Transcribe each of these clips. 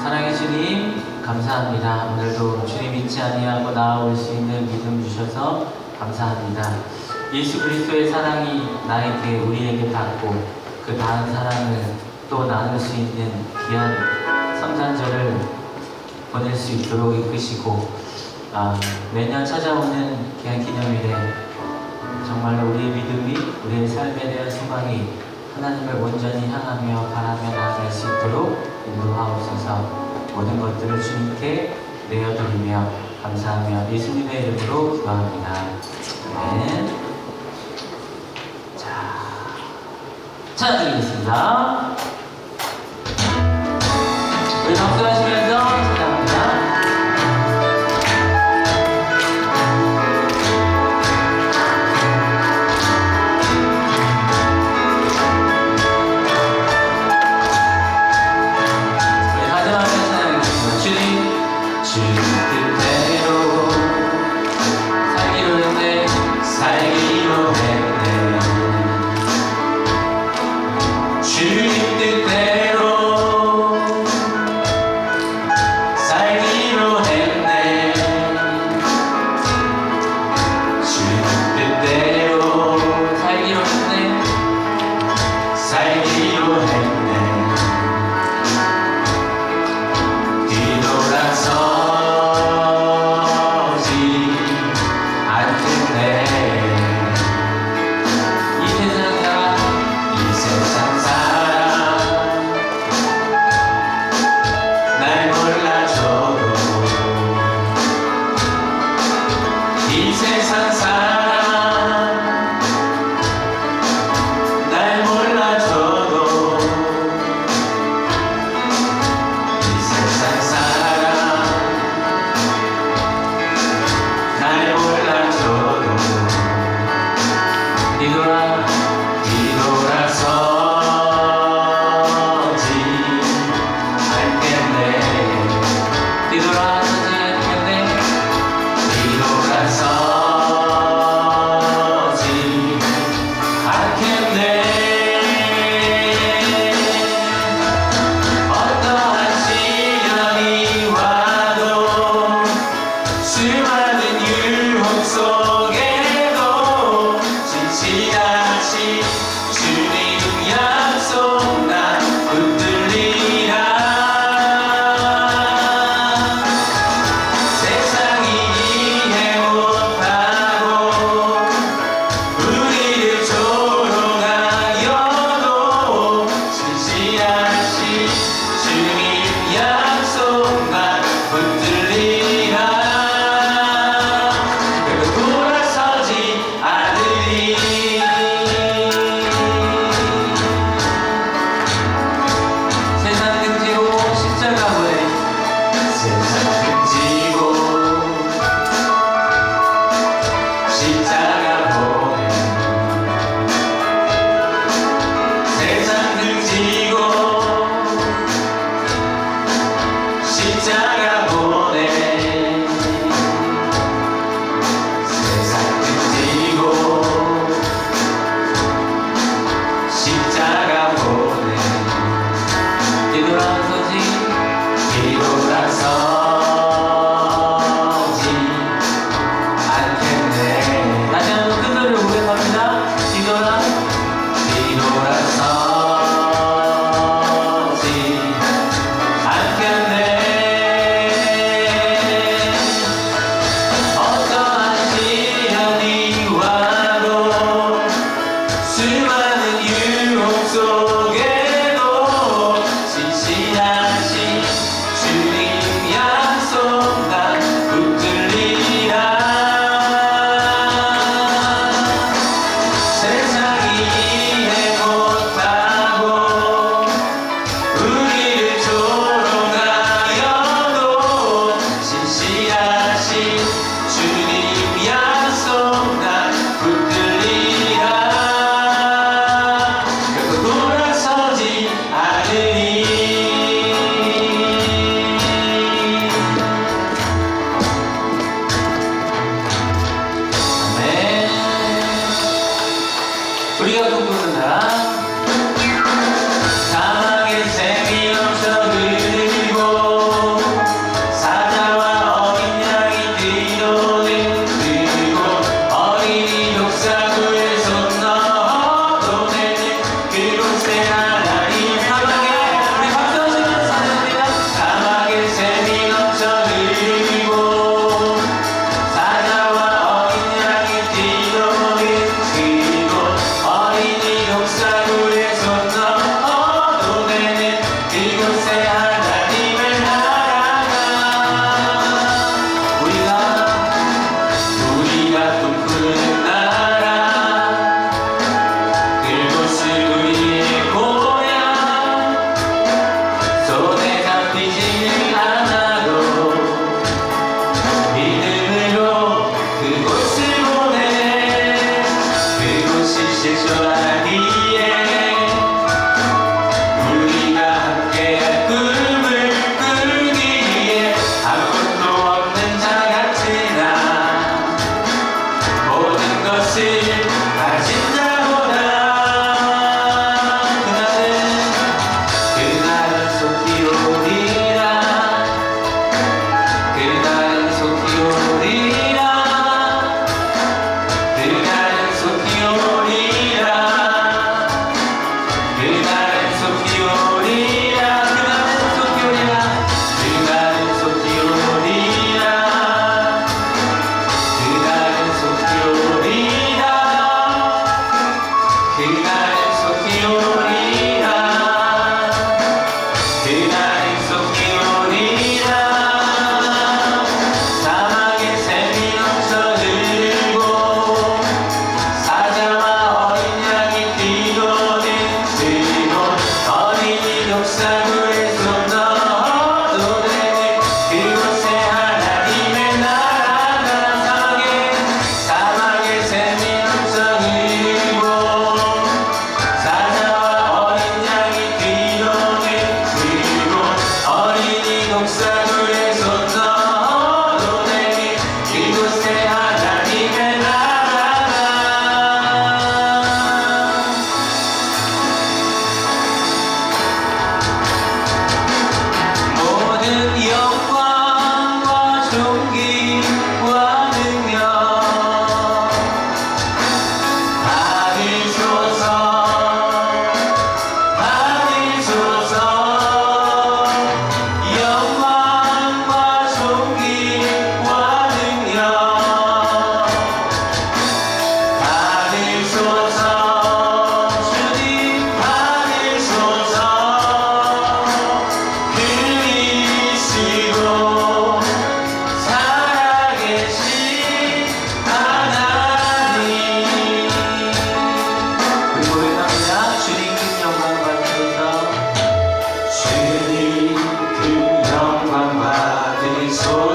사랑의 주님 감사합니다. 오늘도 주님 잊지 아니하고 나아올 수 있는 믿음 주셔서 감사합니다. 예수 그리스도의 사랑이 나에게 우리에게 닿고 그 닿은 사랑을 또 나눌 수 있는 귀한 성탄절을 보낼 수 있도록 이끄시고 매년 찾아오는 귀한 기념일에 정말로 우리의 믿음이 우리의 삶에 대한 소망이 하나님을 온전히 향하며 바라며 나아갈 수 있도록 인도하옵소서. 모든 것들을 주님께 내어드리며 감사하며 예수님의 이름으로 기도합니다. 아멘. 자, 찬양드리겠습니다. 우리 박수하시면서 찬양합니다.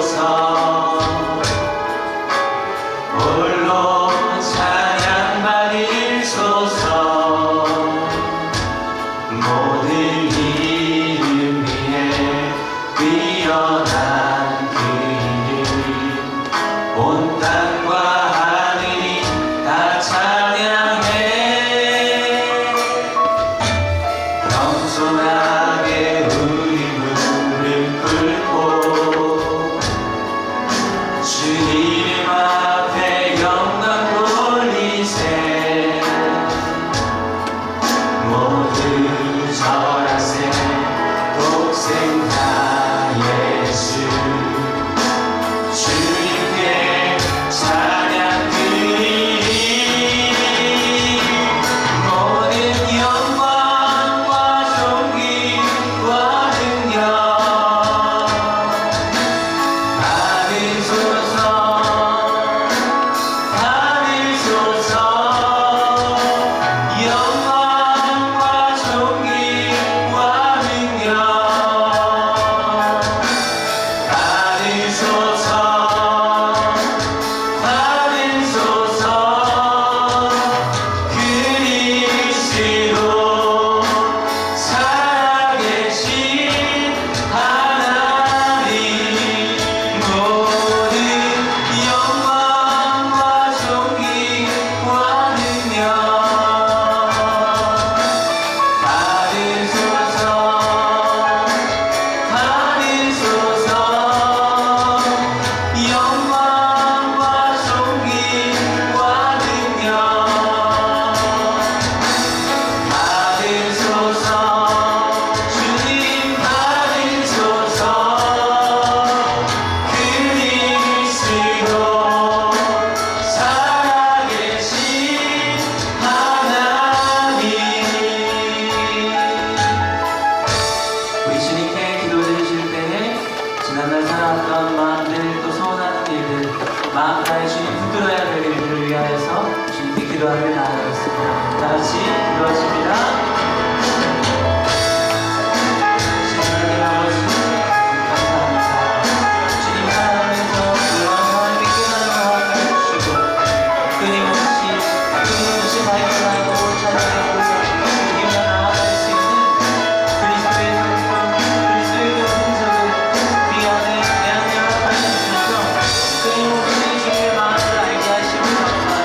주옵소서. 홀로 찬양 받으소서. 모든 이름 위에 뛰어난 그 이름, 온 땅과 하늘이 다 찬양해. 겸손하게 우리 무릎 꿇고 주 이름 앞에 영광 돌리세. 모두 절하세. 독생 다 예수 주님께 찬양 드리리. 모든 영광과 존귀와 능력 받으소서. 받으소서. 영광과 존귀와 능력 받으소서. 받으소서. 그리스도 살아계신 하나님, 모든 영광과 존귀와 능력 받으소서. 받으소서. 영광과 존귀와 능력 받으소서. 주님 받으소서. 그리스도 살아계신 하나님. 우리 주님께 기도드리실 때에 지난날 살아왔던 마음들, 또 소원하는 일들, 마음 다해 주님 붙들어야 될 일들을 위하여서 주님께 기도하며 나아가겠습니다. 다 같이 기도하십니다. 하나님 아버지, 감사합니다. 주님 사랑하면서 하나님께 깨닫는 마음을 주시고 끊임없이 발전하고 찬양하고 이기며 나아갈 수 있는 그리스도의 성품, 그리스도의 흔적을 우리 안에 내안되어 주셔서 끊임없이 주님의 마음을 알게 하시고 감사합니다.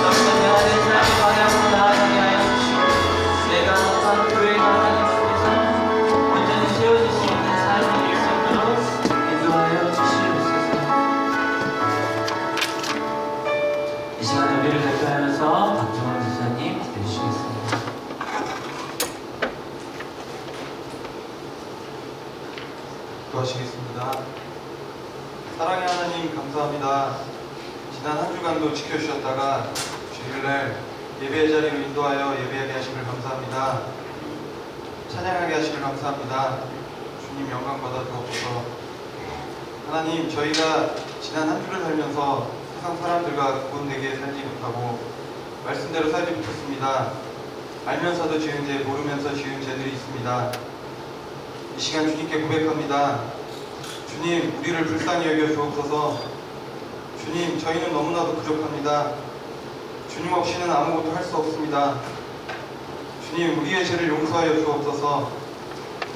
너무나 내 안에 사랑의 방향으로 나아가게 하여 주시고 내가 한 교회가 하나님 속에서 온전히 세워질 수 있는 삶이 될 수 있도록 인도하여 주시옵소서. 이 시간에 우리를 대표하여서 박정원 지사님 기도해 주시겠습니다. 기도하시겠습니다. 사랑의 하나님 감사합니다. 지난 한 주간도 지켜주셨다가 주일날 예배의 자리로 인도하여 예배하게 하심을 감사합니다. 찬양하게 하심을 감사합니다. 주님 영광 받아 주옵소서. 하나님, 저희가 지난 한 주를 살면서 세상 사람들과 구분되게 살지 못하고 말씀대로 살지 못했습니다. 알면서도 지은 죄, 모르면서 지은 죄들이 있습니다. 이 시간 주님께 고백합니다. 주님, 우리를 불쌍히 여겨 주옵소서. 주님, 저희는 너무나도 부족합니다. 주님 없이는 아무것도 할 수 없습니다. 주님, 우리의 죄를 용서하여 주옵소서.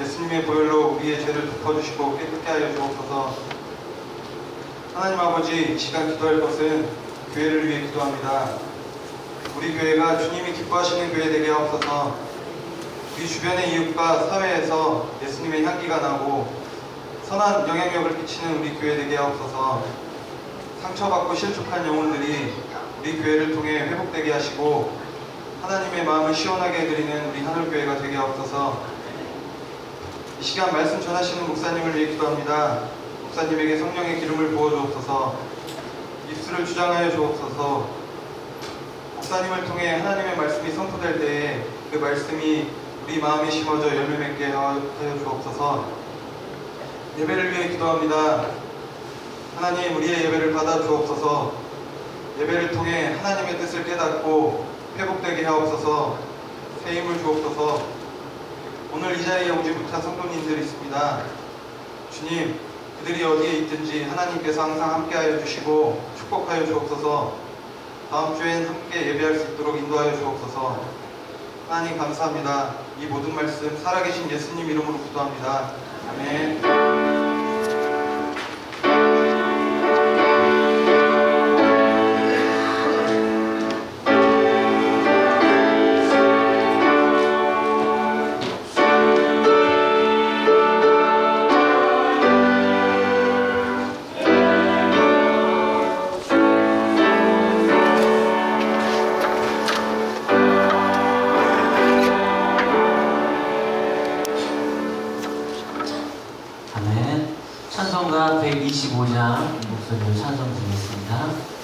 예수님의 보혈로 우리의 죄를 덮어주시고 깨끗게 하여 주옵소서. 하나님 아버지, 이 시간 기도할 것은 교회를 위해 기도합니다. 우리 교회가 주님이 기뻐하시는 교회 되게 하옵소서. 우리 주변의 이웃과 사회에서 예수님의 향기가 나고 선한 영향력을 끼치는 우리 교회 되게 하옵소서. 상처받고 실족한 영혼들이 우리 교회를 통해 회복되게 하시고 하나님의 마음을 시원하게 해드리는 우리 하늘교회가 되게 하옵소서. 이 시간 말씀 전하시는 목사님을 위해 기도합니다. 목사님에게 성령의 기름을 부어주옵소서. 입술을 주장하여 주옵소서. 목사님을 통해 하나님의 말씀이 선포될 때에 그 말씀이 우리 마음에 심어져 열매 맺게 하여 주옵소서. 예배를 위해 기도합니다. 하나님, 우리의 예배를 받아 주옵소서. 예배를 통해 하나님의 뜻을 깨닫고 회복되게 하옵소서. 새 힘을 주옵소서. 오늘 이 자리에 오지 못한 성도님들이 있습니다. 주님, 그들이 어디에 있든지 하나님께서 항상 함께하여 주시고 축복하여 주옵소서. 다음 주엔 함께 예배할 수 있도록 인도하여 주옵소서. 하나님 감사합니다. 이 모든 말씀 살아계신 예수님 이름으로 기도합니다. 아멘. 아멘. 찬송가 125장 목소리로 찬송 드리겠습니다.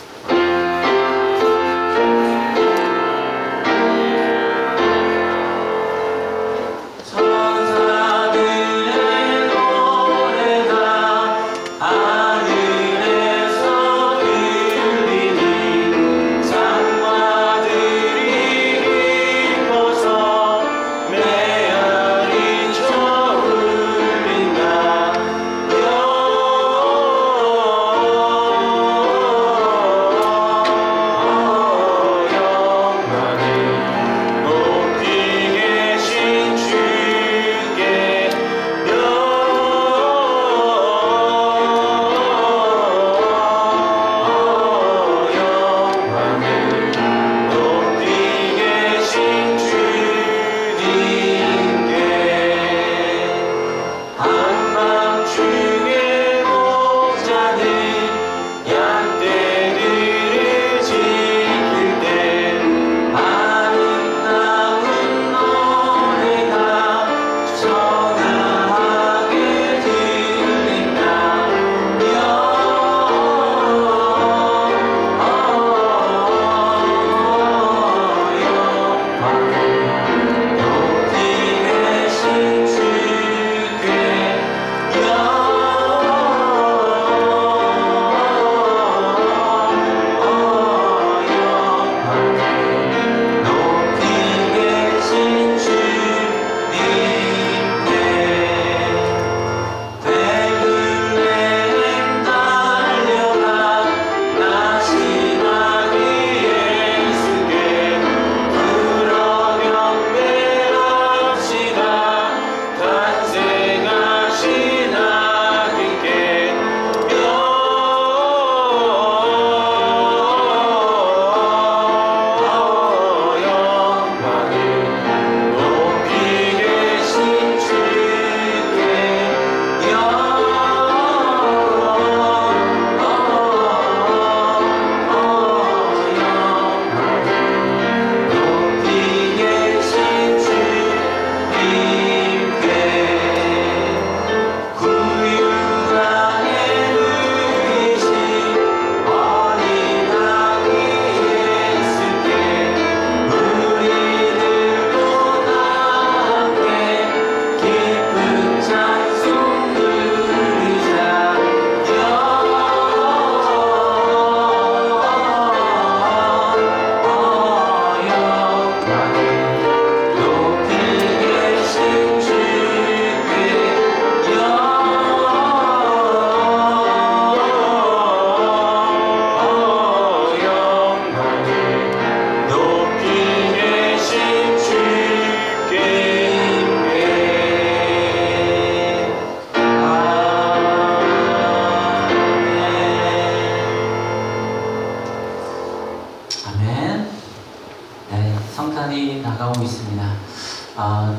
다가오고 있습니다.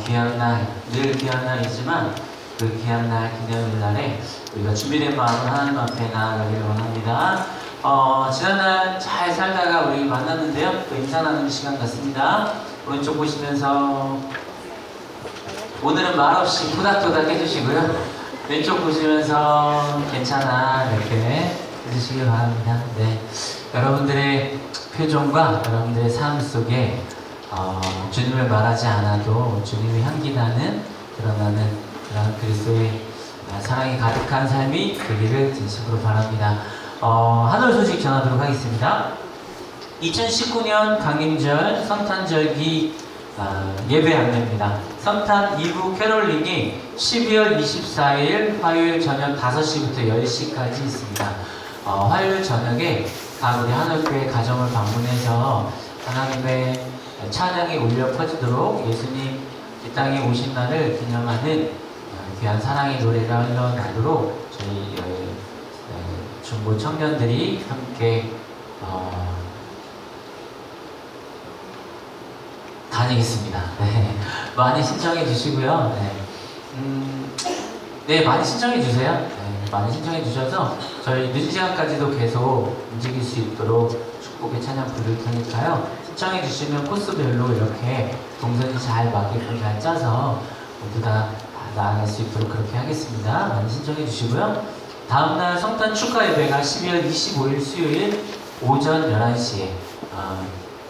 귀한 날, 늘 귀한 날이지만 그 귀한 날, 기념일 날에 우리가 준비된 마음으로 하나님 앞에 나아가기를 원합니다. 지난날 잘 살다가 우리 만났는데요. 또 인사 나누는 시간 같습니다. 오른쪽 보시면서 오늘은 말없이 토닥토닥 해주시고요. 왼쪽 보시면서 괜찮아 이렇게 해주시기 바랍니다. 네, 여러분들의 표정과 여러분들의 삶 속에 주님을 말하지 않아도 주님의 향기 나는 드러나는 그런 그리스도의 사랑이 가득한 삶이 되기를 진심으로 바랍니다. 하늘 소식 전하도록 하겠습니다. 2019년 강림절 성탄절기 예배 안내입니다. 성탄 2부 캐롤링이 12월 24일 화요일 저녁 5시부터 10시까지 있습니다. 화요일 저녁에 각 우리 하늘교회 가정을 방문해서 하나님의 찬양이 울려 퍼지도록 예수님 이 땅에 오신 날을 기념하는 귀한 사랑의 노래가 흘러나도록 저희 중고 청년들이 함께 다니겠습니다. 네. 많이 신청해 주시고요. 네, 많이 신청해 주세요. 네, 많이 신청해 주셔서 저희 늦은 시간까지도 계속 움직일 수 있도록 축복의 찬양 부를 테니까요. 신청해 주시면 코스별로 이렇게 동선이 잘 맞게끔 잘 짜서 모두 다 나아갈 수 있도록 그렇게 하겠습니다. 많이 신청해 주시고요. 다음날 성탄 축하 예배가 12월 25일 수요일 오전 11시에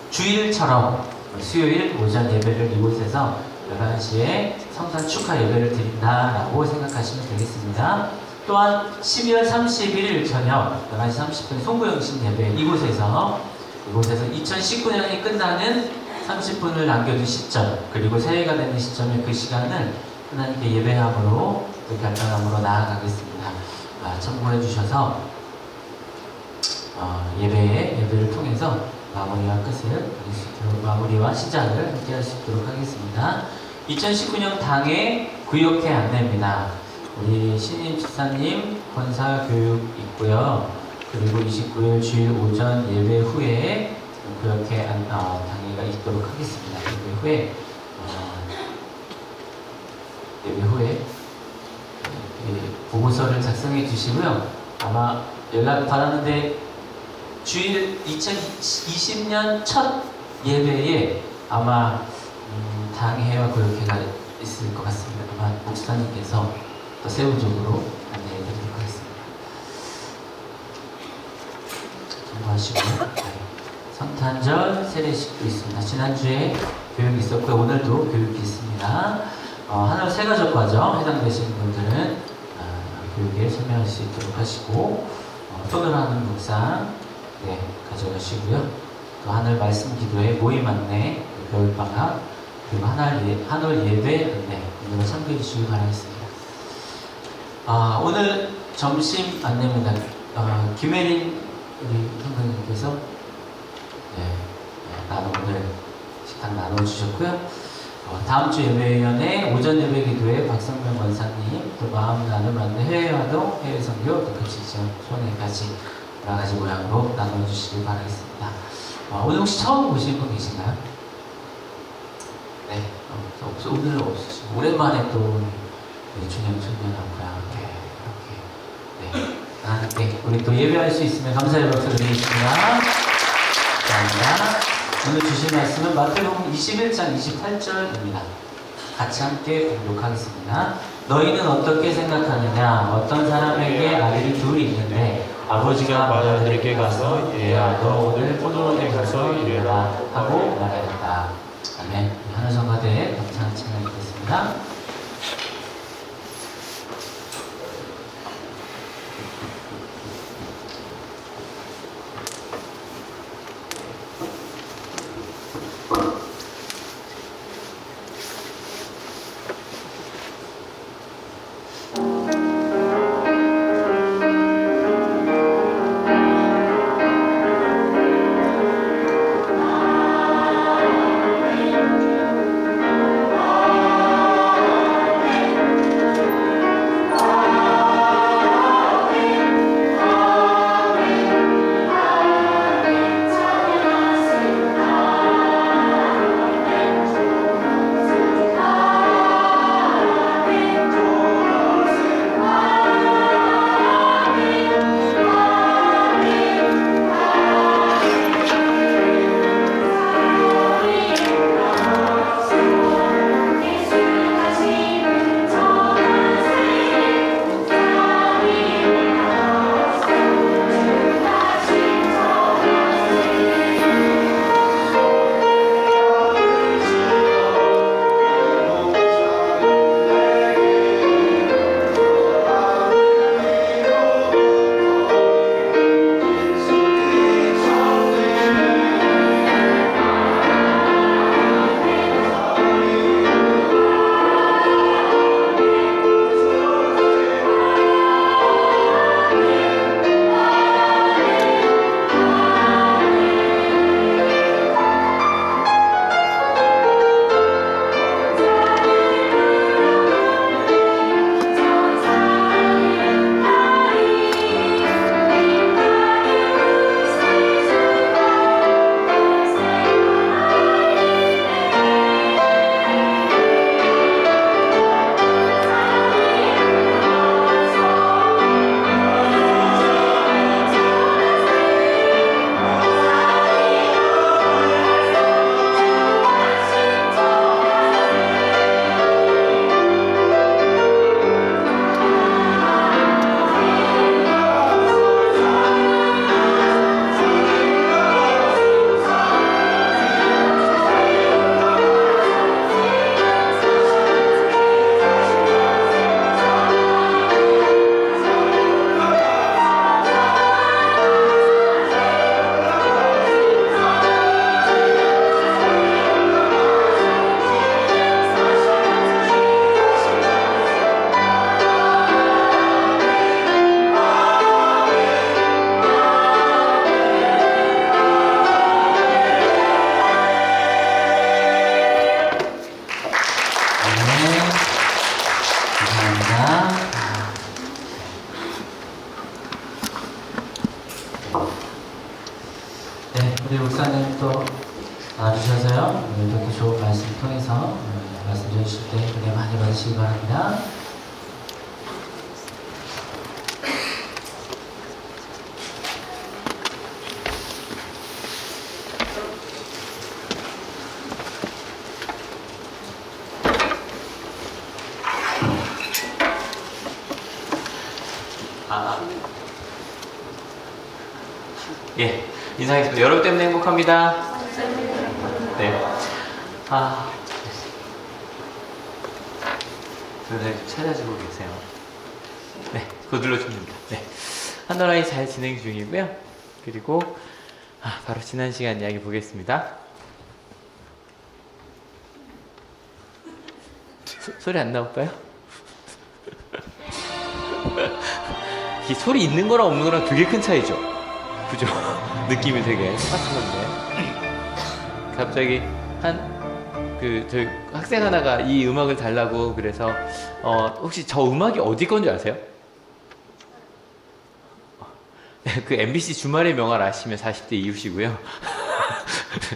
주일처럼 수요일 오전 예배를 이곳에서 11시에 성탄 축하 예배를 드린다라고 생각하시면 되겠습니다. 또한 12월 31일 저녁 11시 30분 송구영신 예배 이곳에서 2019년이 끝나는 30분을 남겨둔 시점 그리고 새해가 되는 시점에 그 시간을 하나님께 예배함으로 또 결단함으로 나아가겠습니다. 참고해 주셔서 예배를 통해서 마무리와 끝을 마무리와 시작을 함께 할 수 있도록 하겠습니다. 2019년 당의 구역회 안내입니다. 우리 신임 집사님 권사 교육 있고요. 그리고 29일 주일 오전 예배 후에 구역회 당회가 있도록 하겠습니다. 예배 후에 보고서를 작성해 주시고요. 아마 연락 받았는데 주일 2020년 첫 예배에 아마 당회와 구역회가 있을 것 같습니다. 아마 목사님께서 또 세부적으로 안내해 드리도록 하겠습니다. 참고하시고요. 성탄절 세례식도 있습니다. 지난주에 교육이 있었고요. 오늘도 교육이 있습니다. 하늘 세가족 과정 해당되시는 분들은 교육에 참여할 수 있도록 하시고 손으로 하는 묵상 가져가시고요. 또 하늘 말씀 기도회 모임 안내, 겨울방학, 그리고 한올 예배 안내 오늘 참고해 주시기 바라겠습니다. 오늘 점심 안내입니다. 김혜린 우리 선생님께서 오늘 식당 나눠주셨고요. 다음 주 예배위원회 오전 예배 기도회 박성명 권사님, 또 마음 나눔 안내 해외활동, 해외선교, 또 급식지원 소원회까지 여러 가지 모양으로 나눠주시길 바라겠습니다. 오늘 혹시 처음 보신 분 계신가요? 네, 오늘은 없으시고 오랜만에 또 준영하고요. 이렇게 우리 또 예배할 수 있으면 감사의 박수 드리겠습니다. 감사합니다. 오늘 주신 말씀은 마태복음 21장 28절입니다. 같이 함께 공독하겠습니다. 너희는 어떻게 생각하느냐? 어떤 사람에게 아들이 둘이 있는데 아버지가 마다들에게 가서 얘야 너 오늘 포도원에 가서 일해라 하고 말하였다. 아멘. 하늘성가대에 감사한 찬양이 있겠습니다. 우리 목사님 또 나와주셔서요. 이렇게 좋은 말씀 통해서 말씀 주실 때 은혜 많이 받으시기 바랍니다. 예, 인사하겠습니다. 여러분 때문에 행복합니다. 네. 눈을 찾아주고 계세요. 네, 그거 눌러주면 됩니다. 네. 한나라이 잘 진행 중이고요. 그리고, 바로 지난 시간 이야기 보겠습니다. 소리 안 나올까요? 이 소리 있는 거랑 없는 거랑 되게 큰 차이죠? 그죠? 느낌이 되게 똑같은 건데. 갑자기 저희 학생 하나가 이 음악을 달라고 그래서, 혹시 저 음악이 어디 건지 아세요? 그 MBC 주말의 명화를 아시면 40대 이후시고요.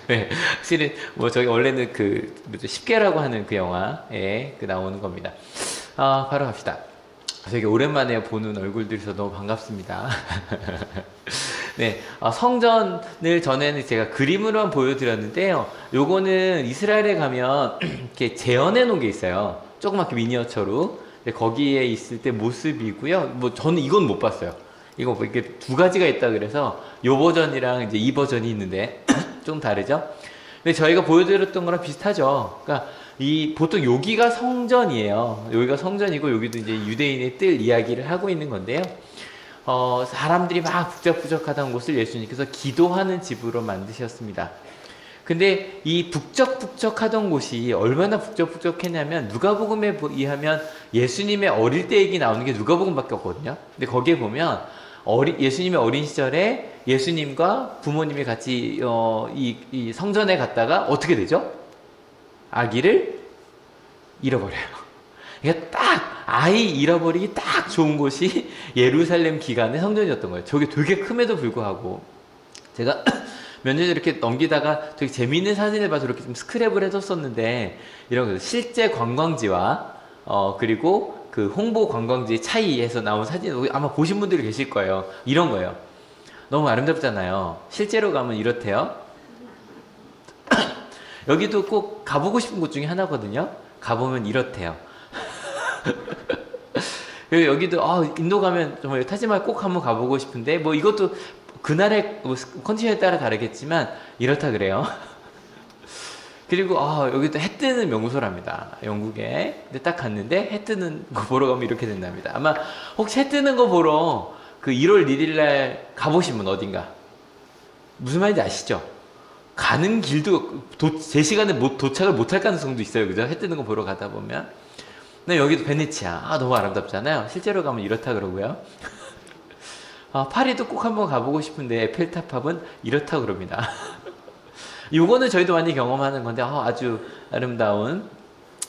네, 실은 저기 원래는 10개라고 하는 그 영화에 나오는 겁니다. 바로 갑시다. 되게 오랜만에 보는 얼굴들이서 너무 반갑습니다. 네, 성전을 전에는 제가 그림으로만 보여드렸는데요. 요거는 이스라엘에 가면 이렇게 재현해 놓은 게 있어요. 조그맣게 미니어처로. 거기에 있을 때 모습이고요. 저는 이건 못 봤어요. 이거 이렇게 두 가지가 있다 그래서 요 버전이랑 이제 이 버전이 있는데 좀 다르죠? 근데 저희가 보여드렸던 거랑 비슷하죠. 그러니까 보통 여기가 성전이에요. 여기가 성전이고 여기도 이제 유대인의 뜰 이야기를 하고 있는 건데요. 사람들이 막 북적북적하던 곳을 예수님께서 기도하는 집으로 만드셨습니다. 근데 이 북적북적하던 곳이 얼마나 북적북적했냐면 누가복음에 의하면 예수님의 어릴 때 얘기 나오는 게 누가복음밖에 없거든요. 근데 거기에 보면 예수님의 어린 시절에 예수님과 부모님이 같이 이 성전에 갔다가 어떻게 되죠? 아기를 잃어버려요. 그러니까 딱 아이 잃어버리기 딱 좋은 곳이 예루살렘 기간의 성전이었던 거예요. 저게 되게 큼에도 불구하고 제가 몇 년 이렇게 넘기다가 되게 재미있는 사진을 봐서 이렇게 좀 스크랩을 해뒀었는데 이런 거 실제 관광지와 그리고 그 홍보 관광지의 차이에서 나온 사진 아마 보신 분들이 계실 거예요. 이런 거예요. 너무 아름답잖아요. 실제로 가면 이렇대요. 여기도 꼭 가보고 싶은 곳 중에 하나거든요. 가보면 이렇대요. 여기도 인도 가면 정말 타지마할 꼭 한번 가보고 싶은데 이것도 그날의 컨디션에 따라 다르겠지만 이렇다 그래요. 그리고 여기도 해 뜨는 명소랍니다. 영국에. 근데 딱 갔는데 해 뜨는 거 보러 가면 이렇게 된답니다. 아마 혹시 해 뜨는 거 보러 그 1월 1일 날 가보신 분 어딘가 무슨 말인지 아시죠? 가는 길도 제 시간에 도착을 못할 가능성도 있어요. 그죠? 해 뜨는 거 보러 가다 보면. 근데 여기도 베네치아. 너무 아름답잖아요. 실제로 가면 이렇다 그러고요. 파리도 꼭 한번 가보고 싶은데 에펠탑은 이렇다 그럽니다. 요거는 저희도 많이 경험하는 건데 아주 아름다운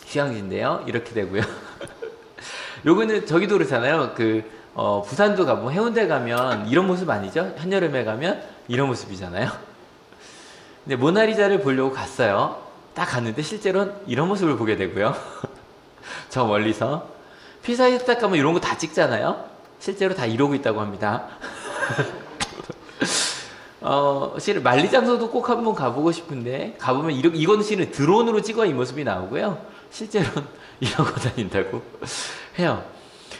휴양지인데요. 이렇게 되고요. 요거는 저기도 그렇잖아요. 부산도 가보면 해운대 가면 이런 모습 아니죠? 한여름에 가면 이런 모습이잖아요. 근데 모나리자를 보려고 갔어요. 딱 갔는데 실제로는 이런 모습을 보게 되고요. 저 멀리서 피사에 딱 가면 이런 거 다 찍잖아요. 실제로 다 이러고 있다고 합니다. 실은 만리장소도 꼭 한번 가보고 싶은데 가보면 이건 실은 드론으로 찍어야 이 모습이 나오고요. 실제로는 이러고 다닌다고 해요.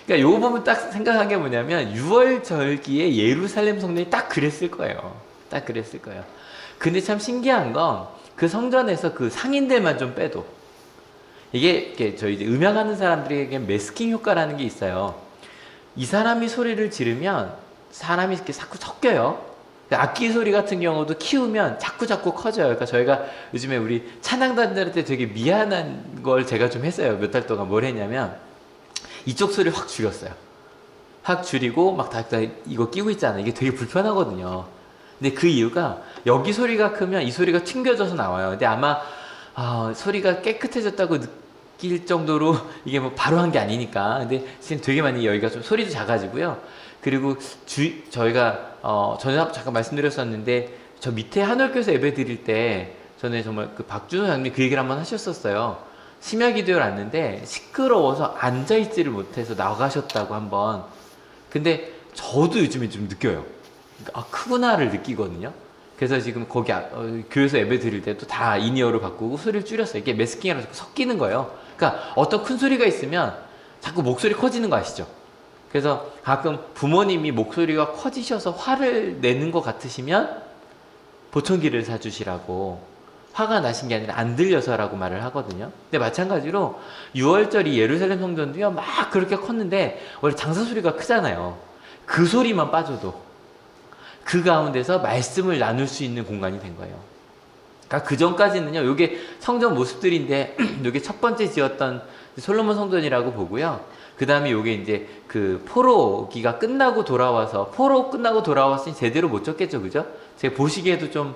그러니까 요거 보면 딱 생각한 게 뭐냐면 6월 절기에 예루살렘 성전이 딱 그랬을 거예요. 딱 그랬을 거예요. 근데 참 신기한 건 그 성전에서 그 상인들만 좀 빼도 이게 저희 이제 음향하는 사람들에게 매스킹 효과라는 게 있어요. 이 사람이 소리를 지르면 사람이 이렇게 자꾸 섞여요. 악기 소리 같은 경우도 키우면 자꾸 커져요. 그러니까 저희가 요즘에 우리 찬양단들한테 되게 미안한 걸 제가 좀 했어요. 몇 달 동안 뭘 했냐면 이쪽 소리를 확 줄였어요. 확 줄이고 막 다 이거 끼고 있잖아요. 이게 되게 불편하거든요. 근데 그 이유가 여기 소리가 크면 이 소리가 튕겨져서 나와요. 근데 아마 소리가 깨끗해졌다고 느낄 정도로 이게 바로 한 게 아니니까. 근데 지금 되게 많이 여기가 좀 소리도 작아지고요. 그리고 저희가 전에 잠깐 말씀드렸었는데 저 밑에 한올교에서 예배 드릴 때 전에 정말 그 박준호 장님이 그 얘기를 한번 하셨었어요. 심야 기도를 왔는데 시끄러워서 앉아있지를 못해서 나가셨다고 한번. 근데 저도 요즘에 좀 느껴요. 아, 크구나를 느끼거든요. 그래서 지금 거기 교회에서 예배 드릴 때도 다 인이어로 바꾸고 소리를 줄였어요. 이게 매스킹이랑 자꾸 섞이는 거예요. 그러니까 어떤 큰 소리가 있으면 자꾸 목소리 커지는 거 아시죠? 그래서 가끔 부모님이 목소리가 커지셔서 화를 내는 것 같으시면 보청기를 사주시라고, 화가 나신 게 아니라 안 들려서라고 말을 하거든요. 근데 마찬가지로 6월절이 예루살렘 성전도요, 막 그렇게 컸는데 원래 장사 소리가 크잖아요. 그 소리만 빠져도 그 가운데서 말씀을 나눌 수 있는 공간이 된 거예요. 그러니까 그 전까지는요, 요게 성전 모습들인데 요게 첫 번째 지었던 솔로몬 성전이라고 보고요. 그 다음에 요게 이제 그 포로기가 끝나고 돌아와서, 포로 끝나고 돌아왔으니 제대로 못 졌겠죠, 그죠? 제가 보시기에도 좀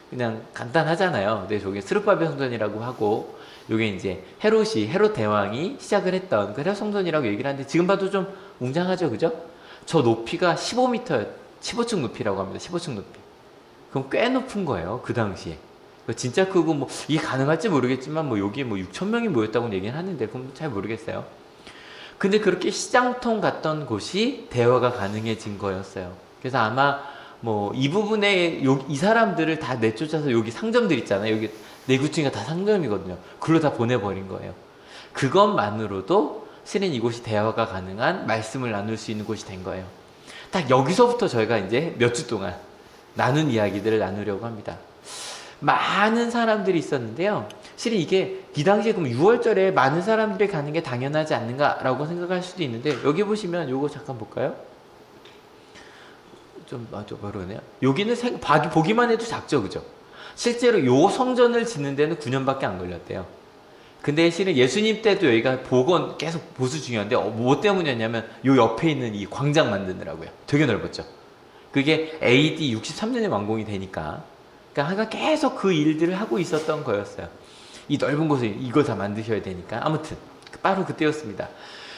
그냥 간단하잖아요. 근데 저게 스룹바벨 성전이라고 하고, 요게 이제 헤롯 대왕이 시작을 했던 그 헤롯 성전이라고 얘기를 하는데, 지금 봐도 좀 웅장하죠, 그죠? 저 높이가 15층 높이라고 합니다. 15층 높이. 그럼 꽤 높은 거예요, 그 당시에. 진짜 크고, 뭐 이게 가능할지 모르겠지만, 뭐 여기 뭐 6,000명이 모였다고 얘기는 하는데, 그건 잘 모르겠어요. 근데 그렇게 시장통 같던 곳이 대화가 가능해진 거였어요. 그래서 아마 뭐 이 부분에 이 사람들을 다 내쫓아서, 여기 상점들 있잖아요. 여기 4구층이가 다 상점이거든요. 글로 다 보내버린 거예요. 그것만으로도 실은 이곳이 대화가 가능한, 말씀을 나눌 수 있는 곳이 된 거예요. 딱 여기서부터 저희가 이제 몇 주 동안 나눈 이야기들을 나누려고 합니다. 많은 사람들이 있었는데요. 실은 이게 이 당시에 그럼 6월절에 많은 사람들이 가는 게 당연하지 않는가라고 생각할 수도 있는데, 여기 보시면 요거 잠깐 볼까요? 좀 어려우네요. 여기는 보기만 해도 작죠, 그죠? 실제로 요 성전을 짓는 데는 9년밖에 안 걸렸대요. 근데 실은 예수님 때도 여기가 복원 계속 보수 중요한데, 뭐 때문이었냐면 요 옆에 있는 이 광장 만드느라고요. 되게 넓었죠. 그게 AD 63년에 완공이 되니까, 그러니까 항상 계속 그 일들을 하고 있었던 거였어요. 이 넓은 곳에 이걸 다 만드셔야 되니까. 아무튼 바로 그때였습니다.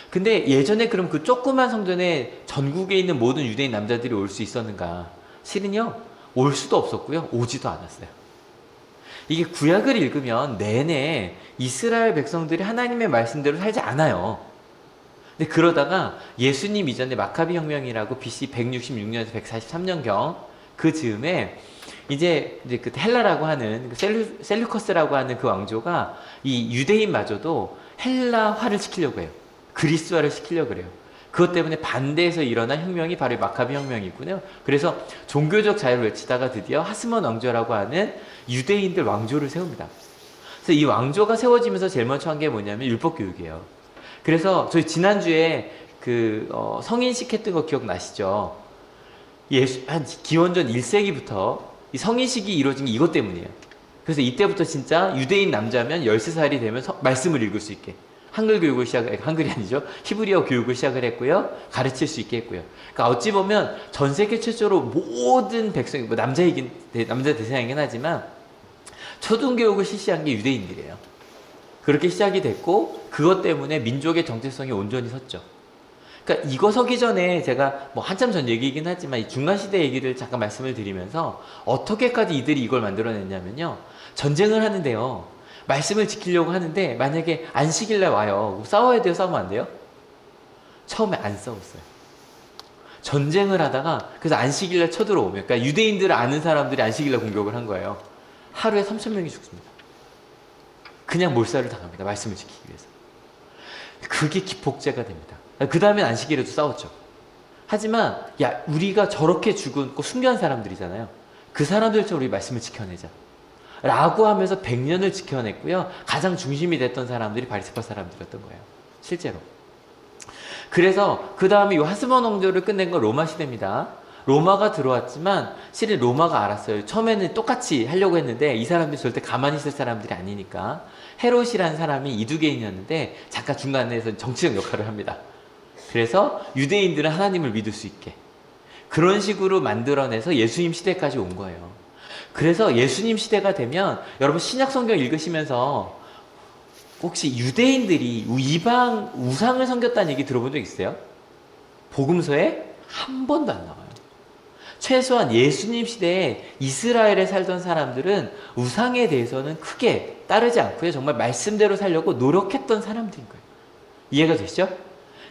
근데 예전에 그럼 그 조그만 성전에 전국에 있는 모든 유대인 남자들이 올 수 있었는가? 실은요, 올 수도 없었고요, 오지도 않았어요. 이게 구약을 읽으면 내내 이스라엘 백성들이 하나님의 말씀대로 살지 않아요. 근데 그러다가 예수님 이전에 마카비 혁명이라고 BC 166년에서 143년경 그 즈음에 이제 그 헬라라고 하는 셀루커스라고 하는 그 왕조가 이 유대인마저도 헬라화를 시키려고 해요. 그리스화를 시키려고 그래요. 그것 때문에 반대해서 일어난 혁명이 바로 마카비 혁명이군요. 그래서 종교적 자유를 외치다가 드디어 하스몬 왕조라고 하는 유대인들 왕조를 세웁니다. 그래서 이 왕조가 세워지면서 제일 먼저 한 게 뭐냐면 율법 교육이에요. 그래서 저희 지난주에 성인식 했던 거 기억나시죠? 한 기원전 1세기부터 이 성인식이 이루어진 게 이것 때문이에요. 그래서 이때부터 진짜 유대인 남자면 13살이 되면 말씀을 읽을 수 있게 한글 교육을 한글이 아니죠. 히브리어 교육을 시작을 했고요. 가르칠 수 있게 했고요. 그러니까 어찌 보면 전 세계 최초로 모든 백성이, 뭐 남자 대상이긴 하지만 초등교육을 실시한 게 유대인들이에요. 그렇게 시작이 됐고, 그것 때문에 민족의 정체성이 온전히 섰죠. 그러니까 이거 서기 전에 제가 뭐 한참 전 얘기이긴 하지만 이 중간시대 얘기를 잠깐 말씀을 드리면서, 어떻게까지 이들이 이걸 만들어냈냐면요. 전쟁을 하는데요. 말씀을 지키려고 하는데 만약에 안식일날 와요. 싸워야 돼요? 싸우면 안 돼요? 처음에 안 싸웠어요. 전쟁을 하다가, 그래서 안식일날 쳐들어오면, 그러니까 유대인들을 아는 사람들이 안식일날 공격을 한 거예요. 하루에 3,000명이 죽습니다. 그냥 몰살을 당합니다. 말씀을 지키기 위해서. 그게 기폭제가 됩니다. 그 다음엔 안식일에도 싸웠죠. 하지만 우리가 저렇게 죽고 순교한 사람들이잖아요. 그 사람들처럼 우리 말씀을 지켜내자 라고 하면서 100년을 지켜냈고요. 가장 중심이 됐던 사람들이 바리새파 사람들이었던 거예요. 실제로. 그래서 그 다음에 이 하스몬 왕조를 끝낸 건 로마 시대입니다. 로마가 들어왔지만 실은 로마가 알았어요. 처음에는 똑같이 하려고 했는데 이 사람들이 절대 가만히 있을 사람들이 아니니까 헤롯이라는 사람이 이두개인이었는데 잠깐 중간에서 정치적 역할을 합니다. 그래서 유대인들은 하나님을 믿을 수 있게 그런 식으로 만들어내서 예수님 시대까지 온 거예요. 그래서 예수님 시대가 되면 여러분 신약 성경 읽으시면서 혹시 유대인들이 이방 우상을 섬겼다는 얘기 들어본 적 있어요? 복음서에 한 번도 안 나와요. 최소한 예수님 시대에 이스라엘에 살던 사람들은 우상에 대해서는 크게 따르지 않고요. 정말 말씀대로 살려고 노력했던 사람들인 거예요. 이해가 되시죠?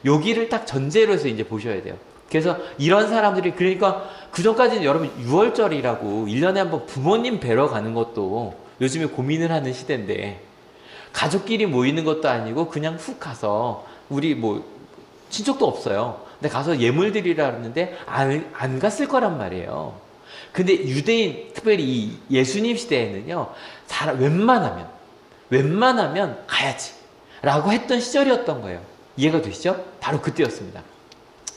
여기를 딱 전제로 해서 이제 보셔야 돼요. 그래서 이런 사람들이, 그러니까 그전까지는 여러분 6월절이라고 1년에 한번 부모님 뵈러 가는 것도 요즘에 고민을 하는 시대인데, 가족끼리 모이는 것도 아니고 그냥 훅 가서, 우리 뭐 친척도 없어요. 근데 가서 예물 드리라 그러는데 안 갔을 거란 말이에요. 근데 유대인, 특별히 이 예수님 시대에는요, 웬만하면 가야지 라고 했던 시절이었던 거예요. 이해가 되시죠? 바로 그때였습니다.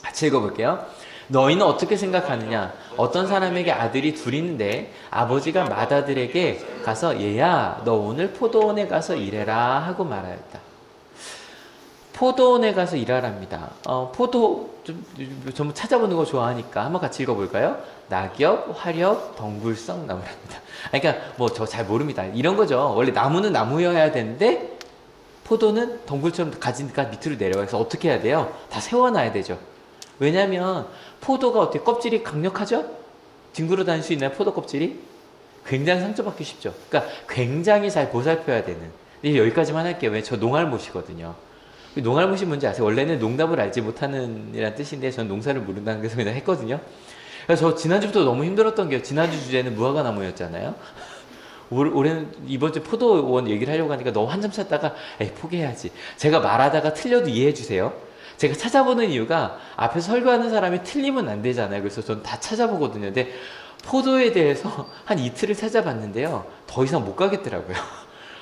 같이 읽어볼게요. 너희는 어떻게 생각하느냐? 어떤 사람에게 아들이 둘 있는데 아버지가 맏아들에게 가서 얘야 너 오늘 포도원에 가서 일해라 하고 말하였다. 포도원에 가서 일하랍니다. 포도 좀 찾아보는 거 좋아하니까 한번 같이 읽어볼까요? 낙엽, 화렵, 덩굴성 나무랍니다. 그러니까 뭐 저 잘 모릅니다. 이런 거죠. 원래 나무는 나무여야 되는데 포도는 덩굴처럼 가지니까 밑으로 내려와서 어떻게 해야 돼요? 다 세워놔야 되죠. 왜냐하면 포도가 어떻게 껍질이 강력하죠? 뒹굴어 다닐 수 있나요? 포도 껍질이? 굉장히 상처받기 쉽죠. 그러니까 굉장히 잘 보살펴야 되는. 이제 여기까지만 할게요. 왜? 저 농알못이거든요. 농알못이 뭔지 아세요? 원래는 농담을 알지 못하는 이란 뜻인데 전 농사를 모른다는 게 그냥 했거든요. 그래서 저 지난주부터 너무 힘들었던 게, 지난주 주제는 무화과나무였잖아요. 올해는 이번 주 포도원 얘기를 하려고 하니까 너무 한참 찾다가 포기해야지. 제가 말하다가 틀려도 이해해 주세요. 제가 찾아보는 이유가 앞에서 설교하는 사람이 틀리면 안 되잖아요. 그래서 전 다 찾아보거든요. 근데 포도에 대해서 한 이틀을 찾아봤는데요. 더 이상 못 가겠더라고요.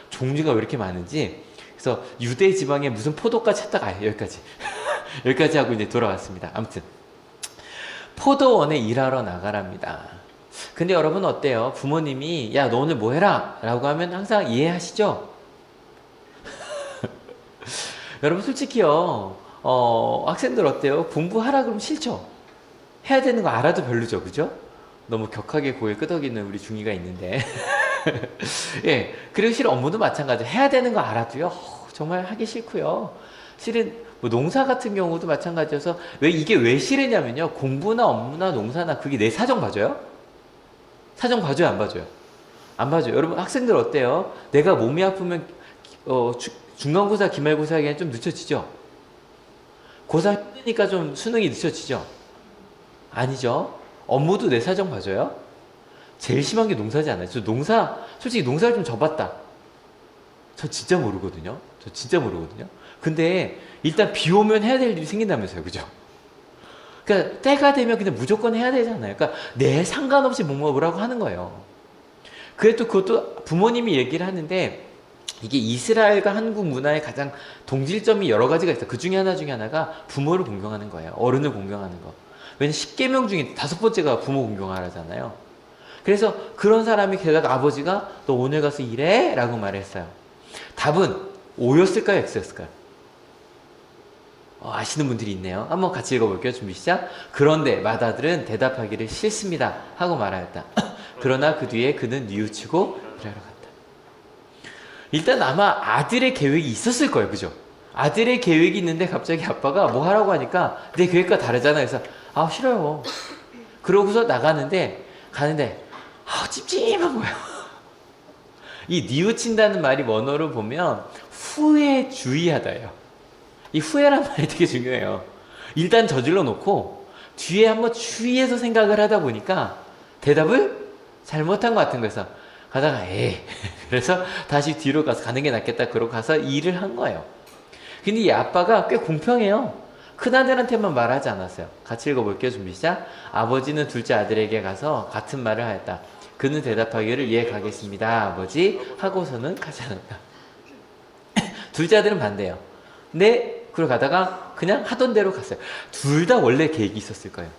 종류가 왜 이렇게 많은지. 그래서 유대 지방에 무슨 포도가 찾다가 여기까지. 여기까지 하고 이제 돌아왔습니다. 아무튼 포도원에 일하러 나가랍니다. 근데 여러분 어때요? 부모님이 야 너 오늘 뭐 해라 라고 하면 항상 이해하시죠? 여러분 솔직히요, 학생들 어때요? 공부하라 그러면 싫죠? 해야 되는 거 알아도 별로죠, 그죠? 너무 격하게 고개 끄덕이는 우리 중이가 있는데 예, 그리고 실은 업무도 마찬가지예요. 해야 되는 거 알아도요, 정말 하기 싫고요. 실은 뭐 농사 같은 경우도 마찬가지여서, 이게 왜 싫으냐면요, 공부나 업무나 농사나 그게 내 사정 봐줘요? 사정 봐줘요, 안 봐줘요? 안 봐줘요. 여러분 학생들 어때요? 내가 몸이 아프면 중간고사, 기말고사 하기엔 좀 늦춰지죠? 고3 힘드니까 좀 수능이 늦춰지죠? 아니죠? 업무도 내 사정 봐줘요? 제일 심한 게 농사지 않아요? 저 솔직히 농사를 좀 져봤다. 저 진짜 모르거든요? 근데 일단 비 오면 해야 될 일이 생긴다면서요, 그죠? 그러니까 때가 되면 그냥 무조건 해야 되잖아요. 그러니까 내 상관없이 뭐라고 하는 거예요. 그래도 그것도 부모님이 얘기를 하는데, 이게 이스라엘과 한국 문화의 가장 동질점이 여러 가지가 있어요. 그 중에 하나가 부모를 공경하는 거예요. 어른을 공경하는 거. 왜냐면 10계명 중에 5번째가 부모 공경하라잖아요. 그래서 그런 사람이, 게다가 아버지가 너 오늘 가서 일해? 라고 말했어요. 답은 O였을까요? X였을까요? 아시는 분들이 있네요. 한번 같이 읽어볼게요. 준비 시작. 그런데 맏아들은 대답하기를 싫습니다 하고 말하였다. 그러나 그 뒤에 그는 뉘우치고 일하러 갔다. 일단 아마 아들의 계획이 있었을 거예요, 그죠? 아들의 계획이 있는데 갑자기 아빠가 뭐 하라고 하니까 내 계획과 다르잖아. 그래서 싫어요. 그러고서 가는데 찝찝한 거예요. 이 뉘우친다는 말이 원어로 보면 후회주의하다예요. 이 후회란 말이 되게 중요해요. 일단 저질러 놓고 뒤에 한번 주의해서 생각을 하다 보니까 대답을 잘못한 것 같은 거여서 가다가 그래서 다시 뒤로 가는 게 낫겠다 그러고 가서 일을 한 거예요. 근데 이 아빠가 꽤 공평해요. 큰아들한테만 말하지 않았어요. 같이 읽어볼게요. 준비 시작. 아버지는 둘째 아들에게 가서 같은 말을 하였다. 그는 대답하기를 예 가겠습니다 아버지 하고서는 가지 않았다. 둘째 아들은 반대예요. 근데 그러고 가다가 그냥 하던 대로 갔어요. 둘 다 원래 계획이 있었을 거예요.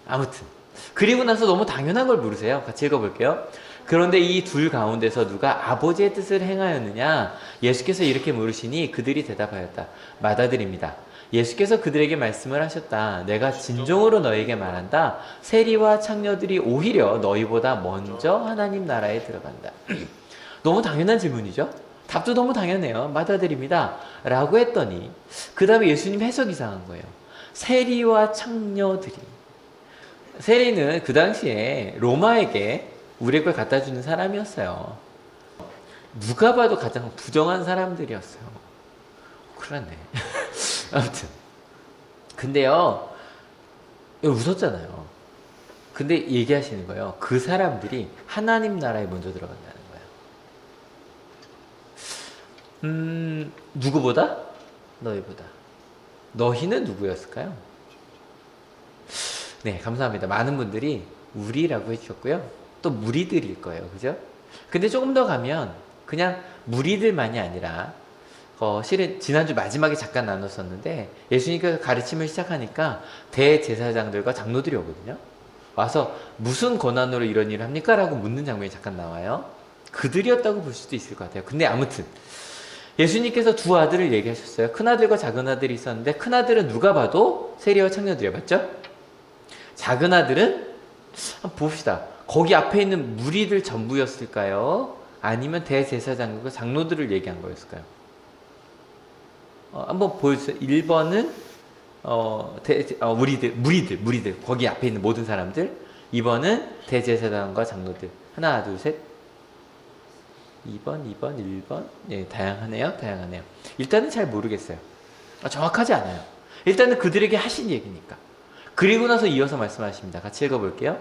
아무튼 그리고 나서 너무 당연한 걸 물으세요. 같이 읽어볼게요. 그런데 이 둘 가운데서 누가 아버지의 뜻을 행하였느냐? 예수께서 이렇게 물으시니 그들이 대답하였다. 맏아들입니다. 예수께서 그들에게 말씀을 하셨다. 내가 진정으로 너에게 말한다. 세리와 창녀들이 오히려 너희보다 먼저 하나님 나라에 들어간다. 너무 당연한 질문이죠? 답도 너무 당연해요. 맏아들입니다 라고 했더니 그 다음에 예수님 해석이 이상한 거예요. 세리와 창녀들이. 세리는 그 당시에 로마에게 우리의 걸 갖다 주는 사람이었어요. 누가 봐도 가장 부정한 사람들이었어요. 큰일 났네. 아무튼. 근데요, 웃었잖아요. 근데 얘기하시는 거예요. 그 사람들이 하나님 나라에 먼저 들어간다는 거예요. 누구보다? 너희보다. 너희는 누구였을까요? 네, 감사합니다. 많은 분들이 우리라고 해주셨고요. 또 무리들일 거예요. 그죠? 근데 조금 더 가면 그냥 무리들만이 아니라 실은 지난주 마지막에 잠깐 나눴었는데 예수님께서 가르침을 시작하니까 대제사장들과 장로들이 오거든요. 와서 무슨 권한으로 이런 일을 합니까? 라고 묻는 장면이 잠깐 나와요. 그들이었다고 볼 수도 있을 것 같아요. 근데 아무튼 예수님께서 두 아들을 얘기하셨어요. 큰아들과 작은아들이 있었는데 큰아들은 누가 봐도 세리와 창녀들이에요. 맞죠? 작은아들은 한번 봅시다. 거기 앞에 있는 무리들 전부였을까요? 아니면 대제사장과 장로들을 얘기한 거였을까요? 한번 보여주세요. 1번은 무리들 거기 앞에 있는 모든 사람들. 2번은 대제사장과 장로들. 하나 둘 셋. 2번 1번. 예, 다양하네요. 일단은 잘 모르겠어요. 정확하지 않아요. 일단은 그들에게 하신 얘기니까. 그리고 나서 이어서 말씀하십니다. 같이 읽어볼게요.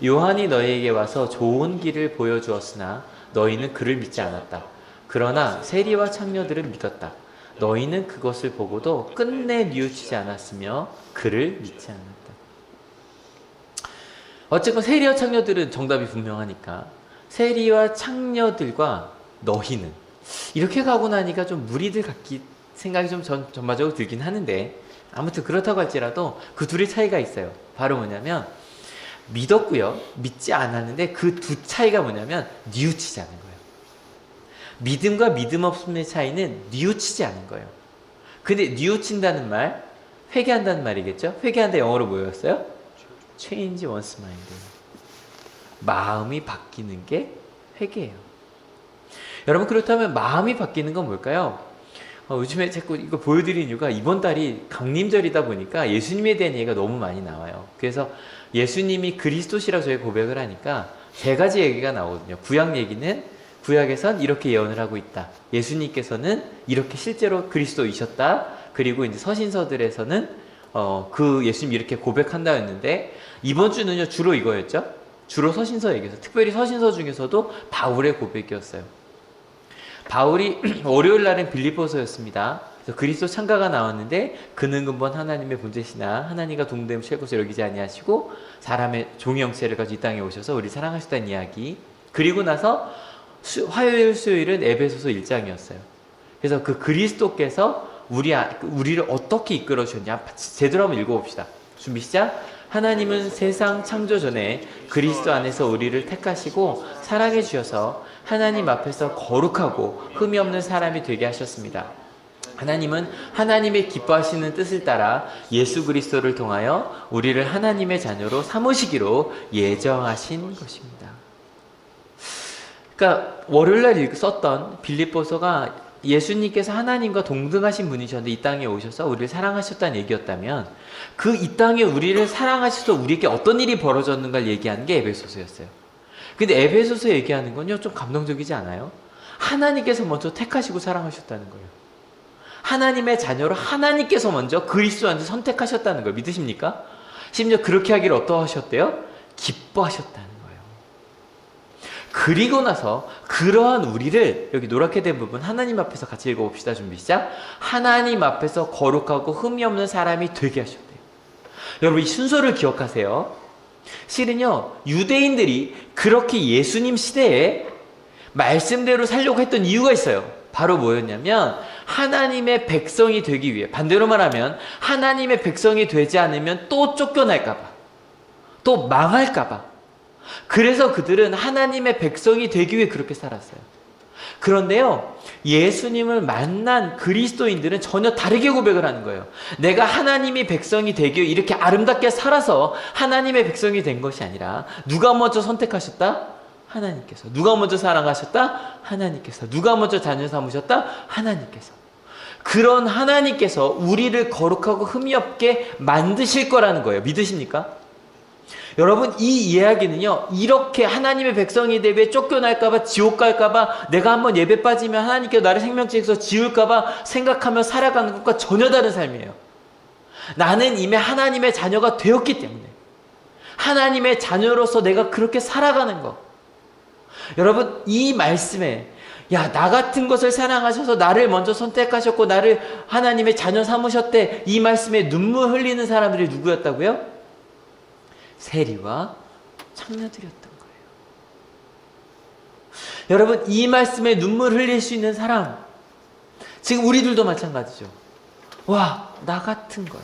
요한이 너희에게 와서 좋은 길을 보여주었으나 너희는 그를 믿지 않았다. 그러나 세리와 창녀들은 믿었다. 너희는 그것을 보고도 끝내 뉘우치지 않았으며 그를 믿지 않았다. 어쨌건 세리와 창녀들은 정답이 분명하니까 세리와 창녀들과 너희는 이렇게 가고 나니까 좀 무리들 같기 생각이 좀 전반적으로 들긴 하는데 아무튼 그렇다고 할지라도 그 둘의 차이가 있어요. 바로 뭐냐면 믿었고요. 믿지 않았는데 그 두 차이가 뭐냐면 뉘우치지 않은 거예요. 믿음과 믿음 없음의 차이는 뉘우치지 않은 거예요. 근데 뉘우친다는 말, 회개한다는 말이겠죠? 회개한다 영어로 뭐였어요? Change one's mind. 마음이 바뀌는 게 회개예요. 여러분 그렇다면 마음이 바뀌는 건 뭘까요? 요즘에 자꾸 이거 보여드리는 이유가 이번 달이 강림절이다 보니까 예수님에 대한 얘기가 너무 많이 나와요. 그래서 예수님이 그리스도시라고 저희 고백을 하니까 세 가지 얘기가 나오거든요. 구약 얘기는 구약에선 이렇게 예언을 하고 있다. 예수님께서는 이렇게 실제로 그리스도이셨다. 그리고 이제 서신서들에서는 그 예수님 이렇게 고백한다 했는데 이번 주는요 주로 이거였죠. 주로 서신서 얘기해서 특별히 서신서 중에서도 바울의 고백이었어요. 바울이 월요일 날은 빌립보서였습니다. 그래서 그리스도 창가가 나왔는데 그는 근본 하나님의 본체시나 하나님과 동됨 쉴 것을 여기지 아니하시고 사람의 종의 형체를 가지고 이 땅에 오셔서 우리 사랑하셨다는 이야기. 그리고 나서 화요일 수요일은 에베소서 1장이었어요. 그래서 그 그리스도께서 우리를 어떻게 이끌어 주셨냐 제대로 한번 읽어봅시다. 준비 시작. 하나님은 세상 창조 전에 그리스도 안에서 우리를 택하시고 사랑해 주셔서 하나님 앞에서 거룩하고 흠이 없는 사람이 되게 하셨습니다. 하나님은 하나님의 기뻐하시는 뜻을 따라 예수 그리스도를 통하여 우리를 하나님의 자녀로 삼으시기로 예정하신 것입니다. 그러니까 월요일날 썼던 빌립보서가 예수님께서 하나님과 동등하신 분이셨는데 이 땅에 오셔서 우리를 사랑하셨다는 얘기였다면 그 이 땅에 우리를 사랑하셔서 우리에게 어떤 일이 벌어졌는가를 얘기하는 게 에베소서였어요. 근데 에베소서 얘기하는 건요 좀 감동적이지 않아요? 하나님께서 먼저 택하시고 사랑하셨다는 거예요. 하나님의 자녀로 하나님께서 먼저 그리스도 안에서 선택하셨다는 걸 믿으십니까? 심지어 그렇게 하기를 어떠하셨대요? 기뻐하셨다는 거예요. 그리고 나서 그러한 우리를 여기 노랗게 된 부분 하나님 앞에서 같이 읽어봅시다. 준비 시작. 하나님 앞에서 거룩하고 흠이 없는 사람이 되게 하셨대요. 여러분 이 순서를 기억하세요. 실은요 유대인들이 그렇게 예수님 시대에 말씀대로 살려고 했던 이유가 있어요. 바로 뭐였냐면 하나님의 백성이 되기 위해, 반대로 말하면 하나님의 백성이 되지 않으면 또 쫓겨날까 봐, 또 망할까 봐. 그래서 그들은 하나님의 백성이 되기 위해 그렇게 살았어요. 그런데요 예수님을 만난 그리스도인들은 전혀 다르게 고백을 하는 거예요. 내가 하나님의 백성이 되기 위해 이렇게 아름답게 살아서 하나님의 백성이 된 것이 아니라 누가 먼저 선택하셨다? 하나님께서. 누가 먼저 사랑하셨다? 하나님께서. 누가 먼저 자녀 삼으셨다? 하나님께서. 그런 하나님께서 우리를 거룩하고 흠이 없게 만드실 거라는 거예요. 믿으십니까? 여러분, 이 이야기는요, 이렇게 하나님의 백성이 되에 쫓겨날까봐, 지옥 갈까봐, 내가 한번 예배 빠지면 하나님께서 나를 생명책에서 지울까봐 생각하며 살아가는 것과 전혀 다른 삶이에요. 나는 이미 하나님의 자녀가 되었기 때문에, 하나님의 자녀로서 내가 그렇게 살아가는 것. 여러분, 이 말씀에, 야, 나 같은 것을 사랑하셔서 나를 먼저 선택하셨고, 나를 하나님의 자녀 삼으셨대. 이 말씀에 눈물 흘리는 사람들이 누구였다고요? 세리와 청년들이었던 거예요. 여러분, 이 말씀에 눈물 흘릴 수 있는 사람, 지금 우리들도 마찬가지죠. 와, 나 같은 걸.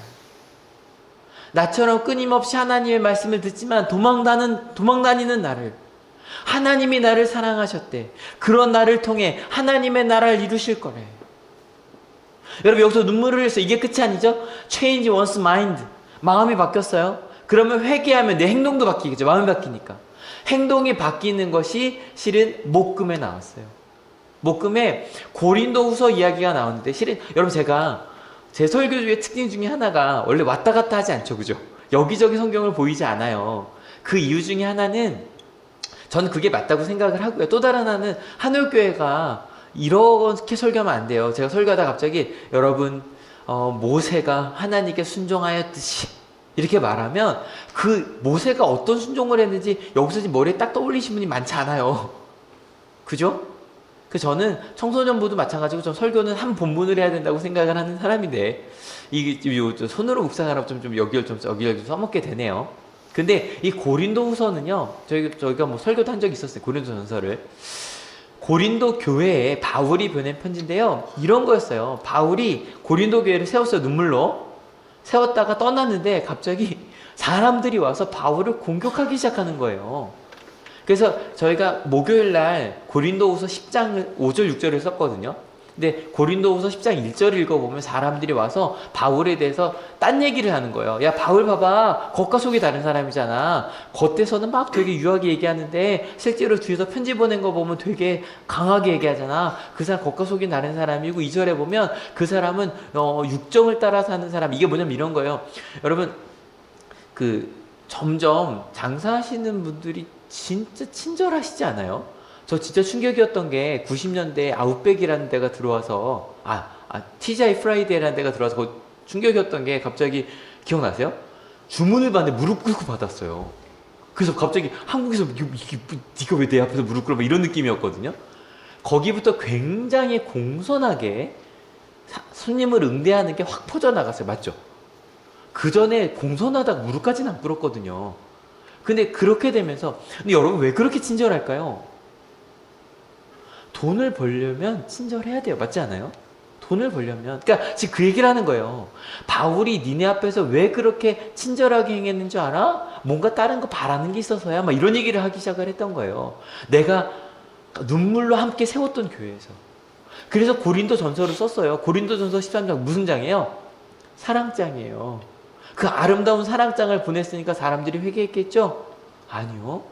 나처럼 끊임없이 하나님의 말씀을 듣지만 도망다니는 나를, 하나님이 나를 사랑하셨대. 그런 나를 통해 하나님의 나라를 이루실 거래. 여러분, 여기서 눈물을 흘려서 이게 끝이 아니죠? Change one's mind. 마음이 바뀌었어요. 그러면 회개하면 내 행동도 바뀌겠죠. 마음이 바뀌니까. 행동이 바뀌는 것이 실은 목금에 나왔어요. 목금에 고린도후서 이야기가 나오는데, 실은 여러분, 제가 제 설교 중에 특징 중에 하나가 원래 왔다 갔다 하지 않죠. 그죠? 여기저기 성경을 보이지 않아요. 그 이유 중에 하나는 저는 그게 맞다고 생각을 하고요. 또 다른 하나는 한올교회가 이렇게 설교하면 안 돼요. 제가 설교하다 갑자기 여러분, 모세가 하나님께 순종하였듯이 이렇게 말하면 그 모세가 어떤 순종을 했는지 여기서 지금 머리에 딱 떠올리신 분이 많지 않아요. 그죠? 그 저는 청소년부도 마찬가지고 전 설교는 한 본문을 해야 된다고 생각을 하는 사람인데, 이게 손으로 묵상하라고 좀 여기를 좀 써먹게 되네요. 근데 이 고린도후서는요, 저희가 뭐 설교도 한 적이 있었어요. 고린도전서를. 고린도 교회에 바울이 보낸 편지인데요, 이런 거였어요. 바울이 고린도 교회를 세웠어요. 눈물로 세웠다가 떠났는데 갑자기 사람들이 와서 바울을 공격하기 시작하는 거예요. 그래서 저희가 목요일날 고린도후서 10장 5절 6절을 썼거든요. 근데 고린도후서 10장 1절을 읽어보면 사람들이 와서 바울에 대해서 딴 얘기를 하는 거예요. 야, 바울 봐봐, 겉과 속이 다른 사람이잖아. 겉에서는 막 되게 유하게 얘기하는데 실제로 뒤에서 편지 보낸 거 보면 되게 강하게 얘기하잖아. 그 사람 겉과 속이 다른 사람이고, 2절에 보면 그 사람은 육정을 따라 사는 사람. 이게 뭐냐면 이런 거예요. 여러분, 점점 장사하시는 분들이 진짜 친절하시지 않아요? 저 진짜 충격이었던 게 90년대에 아웃백이라는 데가 들어와서 TGI 프라이데이라는 데가 들어와서 거기 충격이었던 게, 갑자기 기억나세요? 주문을 받는데 무릎 꿇고 받았어요. 그래서 갑자기 한국에서 네가 왜 내 앞에서 무릎 꿇어? 이런 느낌이었거든요. 거기부터 굉장히 공손하게 손님을 응대하는 게 확 퍼져나갔어요. 맞죠? 그 전에 공손하다가 무릎까지는 안 꿇었거든요. 근데 그렇게 되면서, 근데 여러분 왜 그렇게 친절할까요? 돈을 벌려면 친절해야 돼요. 맞지 않아요? 돈을 벌려면. 그러니까 지금 그 얘기를 하는 거예요. 바울이 니네 앞에서 왜 그렇게 친절하게 행했는 줄 알아? 뭔가 다른 거 바라는 게 있어서야. 막 이런 얘기를 하기 시작을 했던 거예요. 내가 눈물로 함께 세웠던 교회에서. 그래서 고린도 전서를 썼어요. 고린도 전서 13장 무슨 장이에요? 사랑장이에요. 그 아름다운 사랑장을 보냈으니까 사람들이 회개했겠죠? 아니요.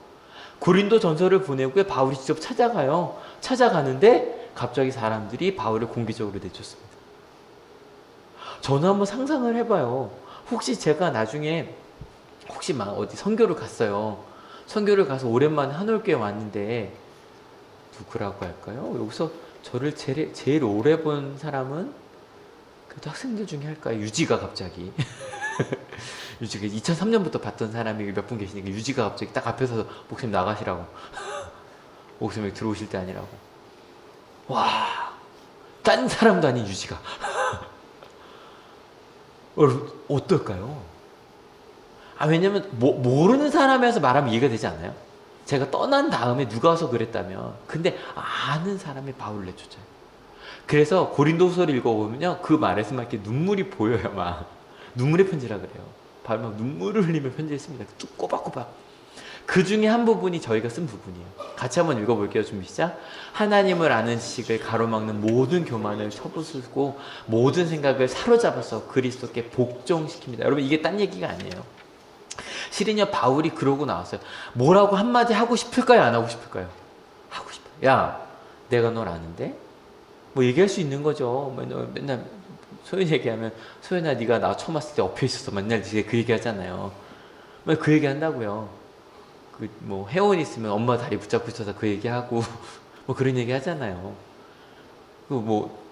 고린도 전서를 보내고 바울이 직접 찾아가요. 찾아가는데 갑자기 사람들이 바울을 공개적으로 내쫓습니다. 저는 한번 상상을 해봐요. 혹시 제가 나중에 막 어디 선교를 갔어요. 선교를 가서 오랜만에 한올교회 왔는데 누구라고 할까요? 여기서 저를 제일 오래 본 사람은 그래도 학생들 중에 할까요? 유지가 갑자기 유지가 2003년부터 봤던 사람이 몇 분 계시니까 유지가 갑자기 딱 앞에서 목사님 나가시라고 목사님 들어오실 때 아니라고. 와, 딴 사람도 아닌 유지가 어떨까요? 왜냐면 모르는 사람에서 말하면 이해가 되지 않아요? 제가 떠난 다음에 누가 와서 그랬다면. 근데 아는 사람이 바울을 내쫓아요. 그래서 고린도후서를 읽어보면요, 그 말에서 막 이렇게 눈물이 보여요. 막 눈물의 편지라 그래요. 바울 막 눈물을 흘리며 편지했습니다. 쭉 꼬박꼬박. 그 중에 한 부분이 저희가 쓴 부분이에요. 같이 한번 읽어볼게요. 준비 시작. 하나님을 아는 지식을 가로막는 모든 교만을 쳐부수고 모든 생각을 사로잡아서 그리스도께 복종시킵니다. 여러분, 이게 딴 얘기가 아니에요. 실은요, 바울이 그러고 나왔어요. 뭐라고 한마디 하고 싶을까요? 안 하고 싶을까요? 하고 싶어요. 야, 내가 널 아는데? 뭐 얘기할 수 있는 거죠. 맨날 소연 얘기하면, 소연아, 네가 나 처음 왔을 때 엎혀 있었어. 맨날 그 얘기 하잖아요. 그 얘기 한다고요. 그 뭐 회원 있으면 엄마 다리 붙잡고 있어서 그 얘기하고 뭐 그런 얘기 하잖아요. 그 뭐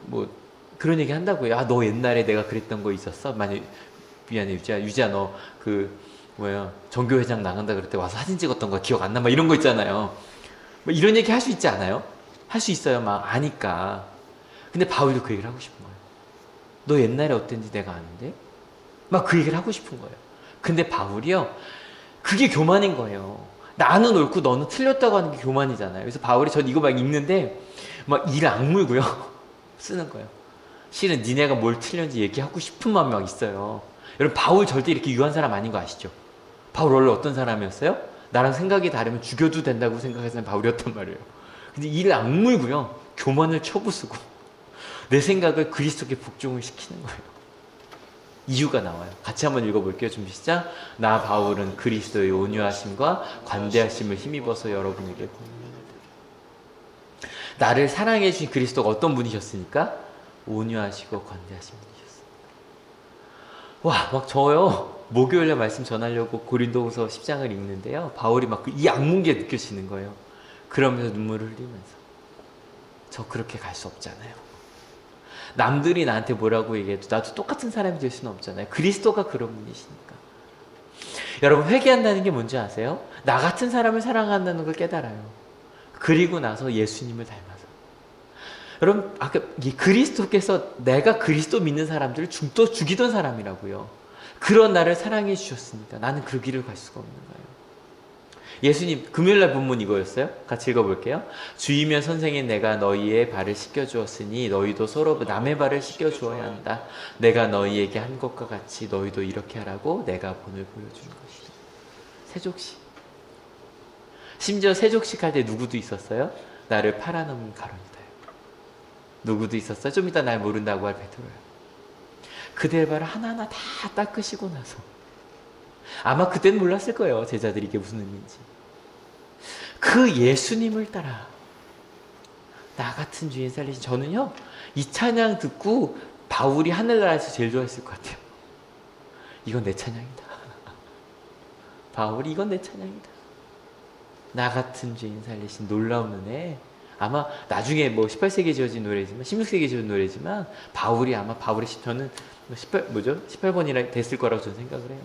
그런 얘기 한다고요. 야, 너 옛날에 내가 그랬던 거 있었어? 만약 미안해 유지야 너 그 뭐야 전교회장 나간다 그럴 때 와서 사진 찍었던 거 기억 안 나? 막 이런 거 있잖아요. 뭐 이런 얘기 할 수 있지 않아요? 할 수 있어요. 막 아니까. 근데 바울도 그 얘기를 하고 싶은 거예요. 너 옛날에 어땠는지 내가 아는데? 막 그 얘기를 하고 싶은 거예요. 근데 바울이요. 그게 교만인 거예요. 나는 옳고 너는 틀렸다고 하는 게 교만이잖아요. 그래서 바울이 전 이거 막 읽는데 막 이를 악물고요. 쓰는 거예요. 실은 니네가 뭘 틀렸는지 얘기하고 싶은 마음이 막 있어요. 여러분 바울 절대 이렇게 유한 사람 아닌 거 아시죠? 바울 원래 어떤 사람이었어요? 나랑 생각이 다르면 죽여도 된다고 생각하는 바울이었단 말이에요. 근데 이를 악물고요. 교만을 쳐부수고 내 생각을 그리스도께 복종을 시키는 거예요. 이유가 나와요. 같이 한번 읽어볼게요. 준비 시작. 나 바울은 그리스도의 온유하심과 관대하심을 힘입어서 여러분에게 권면합니다. 나를 사랑해 주신 그리스도가 어떤 분이셨습니까? 온유하시고 관대하신 분이셨습니다. 와, 막 저요. 목요일에 말씀 전하려고 고린도후서 10장을 읽는데요. 바울이 막 이 악문게 느껴지는 거예요. 그러면서 눈물을 흘리면서 저 그렇게 갈 수 없잖아요. 남들이 나한테 뭐라고 얘기해도 나도 똑같은 사람이 될 수는 없잖아요. 그리스도가 그런 분이시니까. 여러분 회개한다는 게 뭔지 아세요? 나 같은 사람을 사랑한다는 걸 깨달아요. 그리고 나서 예수님을 닮아서. 여러분 아까 그리스도께서 내가 그리스도 믿는 사람들을 또 죽이던 사람이라고요. 그런 나를 사랑해 주셨으니까 나는 그 길을 갈 수가 없는 거예요. 예수님 금요일날 본문 이거였어요. 같이 읽어볼게요. 주이며 선생인 내가 너희의 발을 씻겨주었으니 너희도 서로 남의 발을 씻겨주어야 한다. 내가 너희에게 한 것과 같이 너희도 이렇게 하라고 내가 본을 보여주는 것이다. 세족식. 심지어 세족식 할 때 누구도 있었어요? 나를 팔아넘은 가론이다요. 누구도 있었어요? 좀 이따 날 모른다고 할 베드로요. 그들의 발을 하나하나 다 닦으시고 나서 아마 그때는 몰랐을 거예요. 제자들이 이게 무슨 의미인지. 그 예수님을 따라 나 같은 주인 살리신 저는요. 이 찬양 듣고 바울이 하늘나라에서 제일 좋아했을 것 같아요. 이건 내 찬양이다. 바울이 이건 내 찬양이다. 나 같은 주인 살리신 놀라운 은혜. 아마 나중에 뭐 18세기에 지어진 노래지만 16세기에 지어진 노래지만 바울이 아마 바울의 저는 18번이라 됐을 거라고 저는 생각을 해요.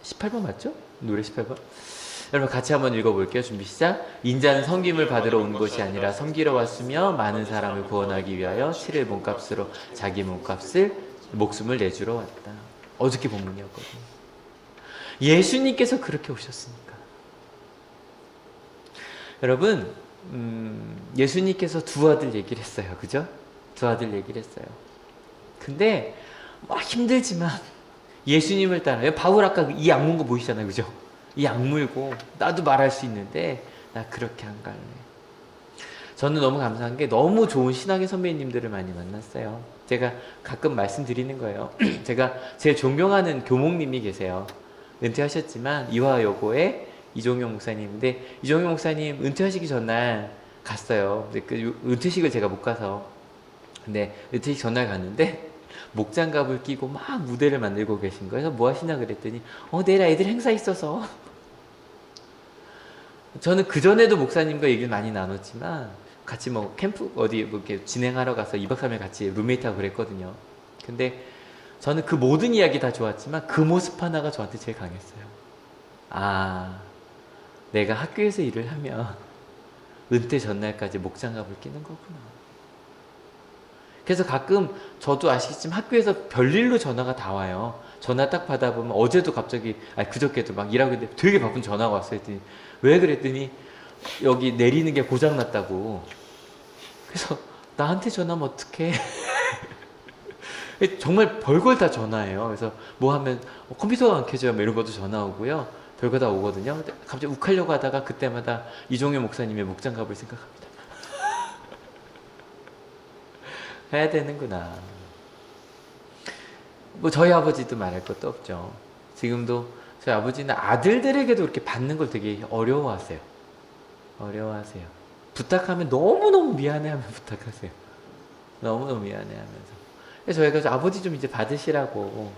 18번 맞죠? 노래 18번? 여러분 같이 한번 읽어볼게요. 준비 시작. 인자는 섬김을 받으러 온 것이 아니라 섬기러 왔으며 많은 사람을 구원하기 위하여 7일 몸값으로 자기 목숨을 내주러 왔다. 어저께 본문이었거든요. 예수님께서 그렇게 오셨으니까. 여러분 예수님께서 두 아들 얘기를 했어요. 그죠? 두 아들 얘기를 했어요. 근데 막 힘들지만 예수님을 따라요. 바울 아까 이 악물고 보이시잖아요. 그죠? 이 악물고 나도 말할 수 있는데 나 그렇게 안 갈래. 저는 너무 감사한 게 너무 좋은 신앙의 선배님들을 많이 만났어요. 제가 가끔 말씀드리는 거예요. 제가 제일 존경하는 교목님이 계세요. 은퇴하셨지만 이화여고의 이종용 목사님인데 이종용 목사님 은퇴하시기 전날 갔어요. 근데 그 은퇴식을 제가 못 가서 근데 은퇴식 전날 갔는데 목장갑을 끼고 막 무대를 만들고 계신 거예요. 뭐 하시나 그랬더니 내일 애들 행사 있어서 저는 그전에도 목사님과 얘기를 많이 나눴지만 같이 뭐 캠프 어디 뭐 이렇게 진행하러 가서 2박 3일 같이 룸메이트하고 그랬거든요. 근데 저는 그 모든 이야기 다 좋았지만 그 모습 하나가 저한테 제일 강했어요. 아, 내가 학교에서 일을 하면 은퇴 전날까지 목장갑을 끼는 거구나. 그래서 가끔 저도 아시겠지만 학교에서 별일로 전화가 다 와요. 전화 딱 받아보면 어제도 갑자기 그저께도 막 일하고 있는데 되게 바쁜 전화가 왔어요. 했더니 왜 그랬더니 여기 내리는 게 고장났다고. 그래서 나한테 전화하면 어떡해. 정말 별걸 다 전화해요. 그래서 뭐 하면 컴퓨터가 안 켜져요. 뭐 이런 것도 전화 오고요. 별거 다 오거든요. 근데 갑자기 욱하려고 하다가 그때마다 이종현 목사님의 목장갑을 생각합니다. 해야 되는구나. 뭐 저희 아버지도 말할 것도 없죠. 지금도 저희 아버지는 아들들에게도 이렇게 받는 걸 되게 어려워하세요. 부탁하면 너무너무 미안해하면 부탁하세요. 너무너무 미안해하면서. 그래서 저희가 아버지 좀 이제 받으시라고.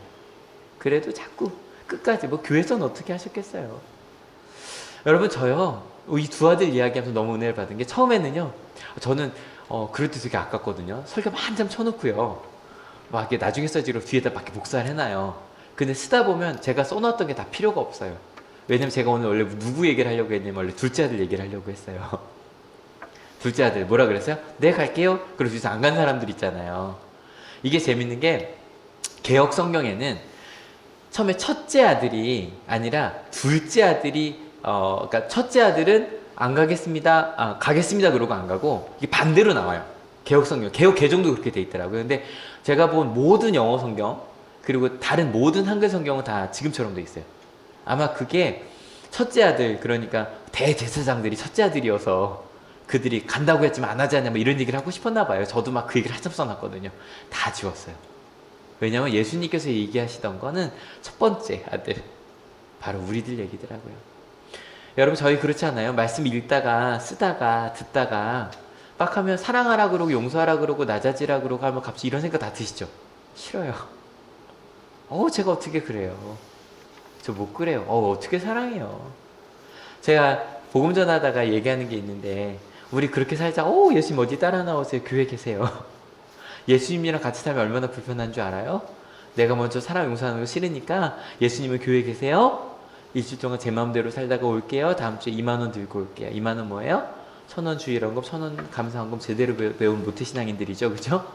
그래도 자꾸 끝까지 뭐 교회에서는 어떻게 하셨겠어요. 여러분 저요 이 두 아들 이야기하면서 너무 은혜를 받은 게 처음에는요 저는 그럴 때 되게 아깝거든요. 설교 한참 쳐놓고요 막 이렇게 나중에 써지로 뒤에다 막 복사를 해놔요. 근데 쓰다 보면 제가 써놨던 게 다 필요가 없어요. 왜냐면 제가 오늘 원래 누구 얘기를 하려고 했냐면 원래 둘째 아들 얘기를 하려고 했어요. 둘째 아들 뭐라 그랬어요? 네 갈게요. 그래서 여기서 안 간 사람들 있잖아요. 이게 재밌는 게 개역 성경에는 처음에 첫째 아들이 아니라 둘째 아들이 그러니까 첫째 아들은 안 가겠습니다. 가겠습니다. 그러고 안 가고 이게 반대로 나와요. 개역 성경, 개역 개정도 그렇게 돼 있더라고요. 근데 제가 본 모든 영어 성경 그리고 다른 모든 한글 성경은 다 지금처럼 돼 있어요. 아마 그게 첫째 아들 그러니까 대제사장들이 첫째 아들이어서 그들이 간다고 했지만 안 하지 않냐 뭐 이런 얘기를 하고 싶었나 봐요. 저도 막 그 얘기를 한참 써놨거든요. 다 지웠어요. 왜냐면 예수님께서 얘기하시던 거는 첫 번째 아들 바로 우리들 얘기더라고요. 여러분 저희 그렇지 않아요? 말씀 읽다가 쓰다가 듣다가 막 하면 사랑하라 그러고 용서하라 그러고 낮아지라 그러고 하면 갑자기 이런 생각 다 드시죠? 싫어요. 제가 어떻게 그래요? 저 못 그래요. 어떻게 사랑해요? 제가 복음 전하다가 얘기하는 게 있는데 우리 그렇게 살자. 예수님 어디 따라 나오세요? 교회 계세요. 예수님이랑 같이 살면 얼마나 불편한 줄 알아요? 내가 먼저 사람 용서하는 거 싫으니까 예수님은 교회 계세요? 일주일 동안 제 마음대로 살다가 올게요. 다음 주에 2만 원 들고 올게요. 2만 원 뭐예요? 1,000원 주일원금, 1,000원 감사원금 제대로 배운 모태신앙인들이죠. 그죠?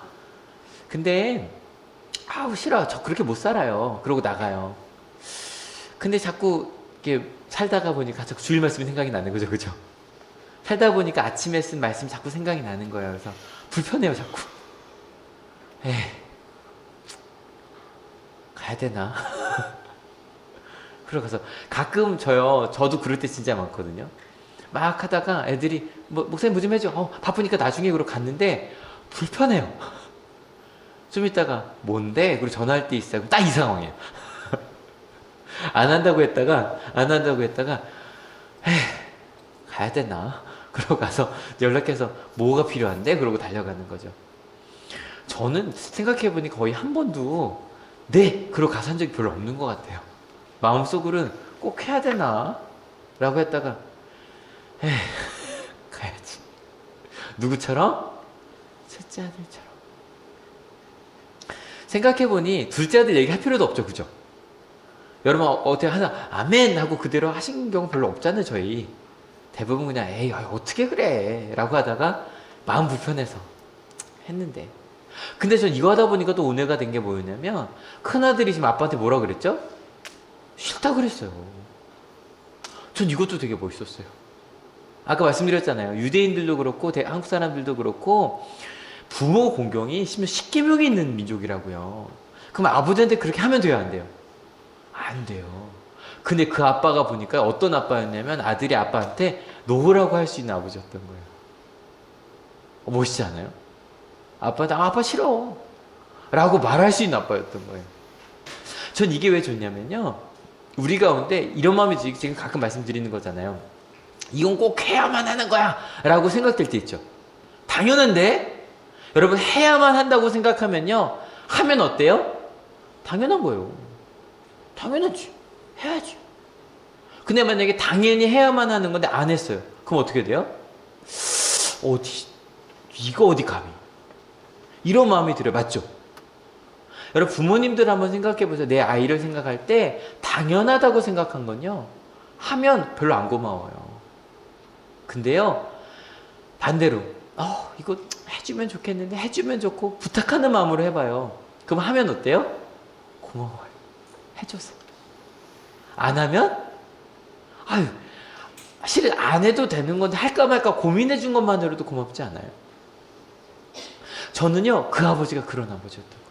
근데 싫어. 저 그렇게 못 살아요. 그러고 나가요. 근데 자꾸 이렇게 살다가 보니까 자꾸 주일 말씀이 생각이 나는 거죠. 그죠? 살다 보니까 아침에 쓴 말씀 자꾸 생각이 나는 거예요. 그래서 불편해요. 자꾸. 가야 되나? 그러고서 가끔 저도 그럴 때 진짜 많거든요. 막 하다가 애들이 목사님 뭐 좀 해줘. 바쁘니까 나중에 그러고 갔는데 불편해요. 좀 있다가 뭔데? 그리고 전화할 때 있어요. 딱 이 상황이에요. 안 한다고 했다가 가야 되나? 그러고 가서 연락해서 뭐가 필요한데? 그러고 달려가는 거죠. 저는 생각해보니까 거의 한 번도 네! 그러고 가서 한 적이 별로 없는 것 같아요. 마음속으로는 꼭 해야 되나? 라고 했다가 가야지. 누구처럼? 첫째 아들처럼. 생각해보니 둘째 아들 얘기할 필요도 없죠. 그죠? 여러분 어떻게 하나 아멘 하고 그대로 하신 경우 별로 없잖아요. 저희 대부분 그냥 어떻게 그래 라고 하다가 마음 불편해서 했는데 근데 전 이거 하다 보니까 또 은혜가 된 게 뭐였냐면 큰아들이 지금 아빠한테 뭐라 그랬죠? 싫다 그랬어요. 전 이것도 되게 멋있었어요. 아까 말씀드렸잖아요. 유대인들도 그렇고 한국 사람들도 그렇고 부모 공경이 심지어 십계명이 있는 민족이라고요. 그럼 아버지한테 그렇게 하면 돼요? 안 돼요? 안 돼요. 근데 그 아빠가 보니까 어떤 아빠였냐면 아들이 아빠한테 놓으라고 할 수 있는 아버지였던 거예요. 멋있지 않아요? 아빠한테 아빠 싫어 라고 말할 수 있는 아빠였던 거예요. 전 이게 왜 좋냐면요, 우리 가운데 이런 마음이 지금 가끔 말씀드리는 거잖아요. 이건 꼭 해야만 하는 거야 라고 생각될 때 있죠. 당연한데 여러분, 해야만 한다고 생각하면요, 하면 어때요? 당연한 거예요. 당연하지. 해야지. 근데 만약에 당연히 해야만 하는 건데 안 했어요. 그럼 어떻게 돼요? 이거 어디 감히. 이런 마음이 들어요. 맞죠? 여러분, 부모님들 한번 생각해 보세요. 내 아이를 생각할 때 당연하다고 생각한 건요, 하면 별로 안 고마워요. 근데요, 반대로 이거 해주면 좋겠는데, 해주면 좋고 부탁하는 마음으로 해봐요. 그럼 하면 어때요? 고마워요. 해줘서. 안 하면 실은 안 해도 되는 건데 할까 말까 고민해 준 것만으로도 고맙지 않아요? 저는요, 그 아버지가 그런 아버지였던 거예요.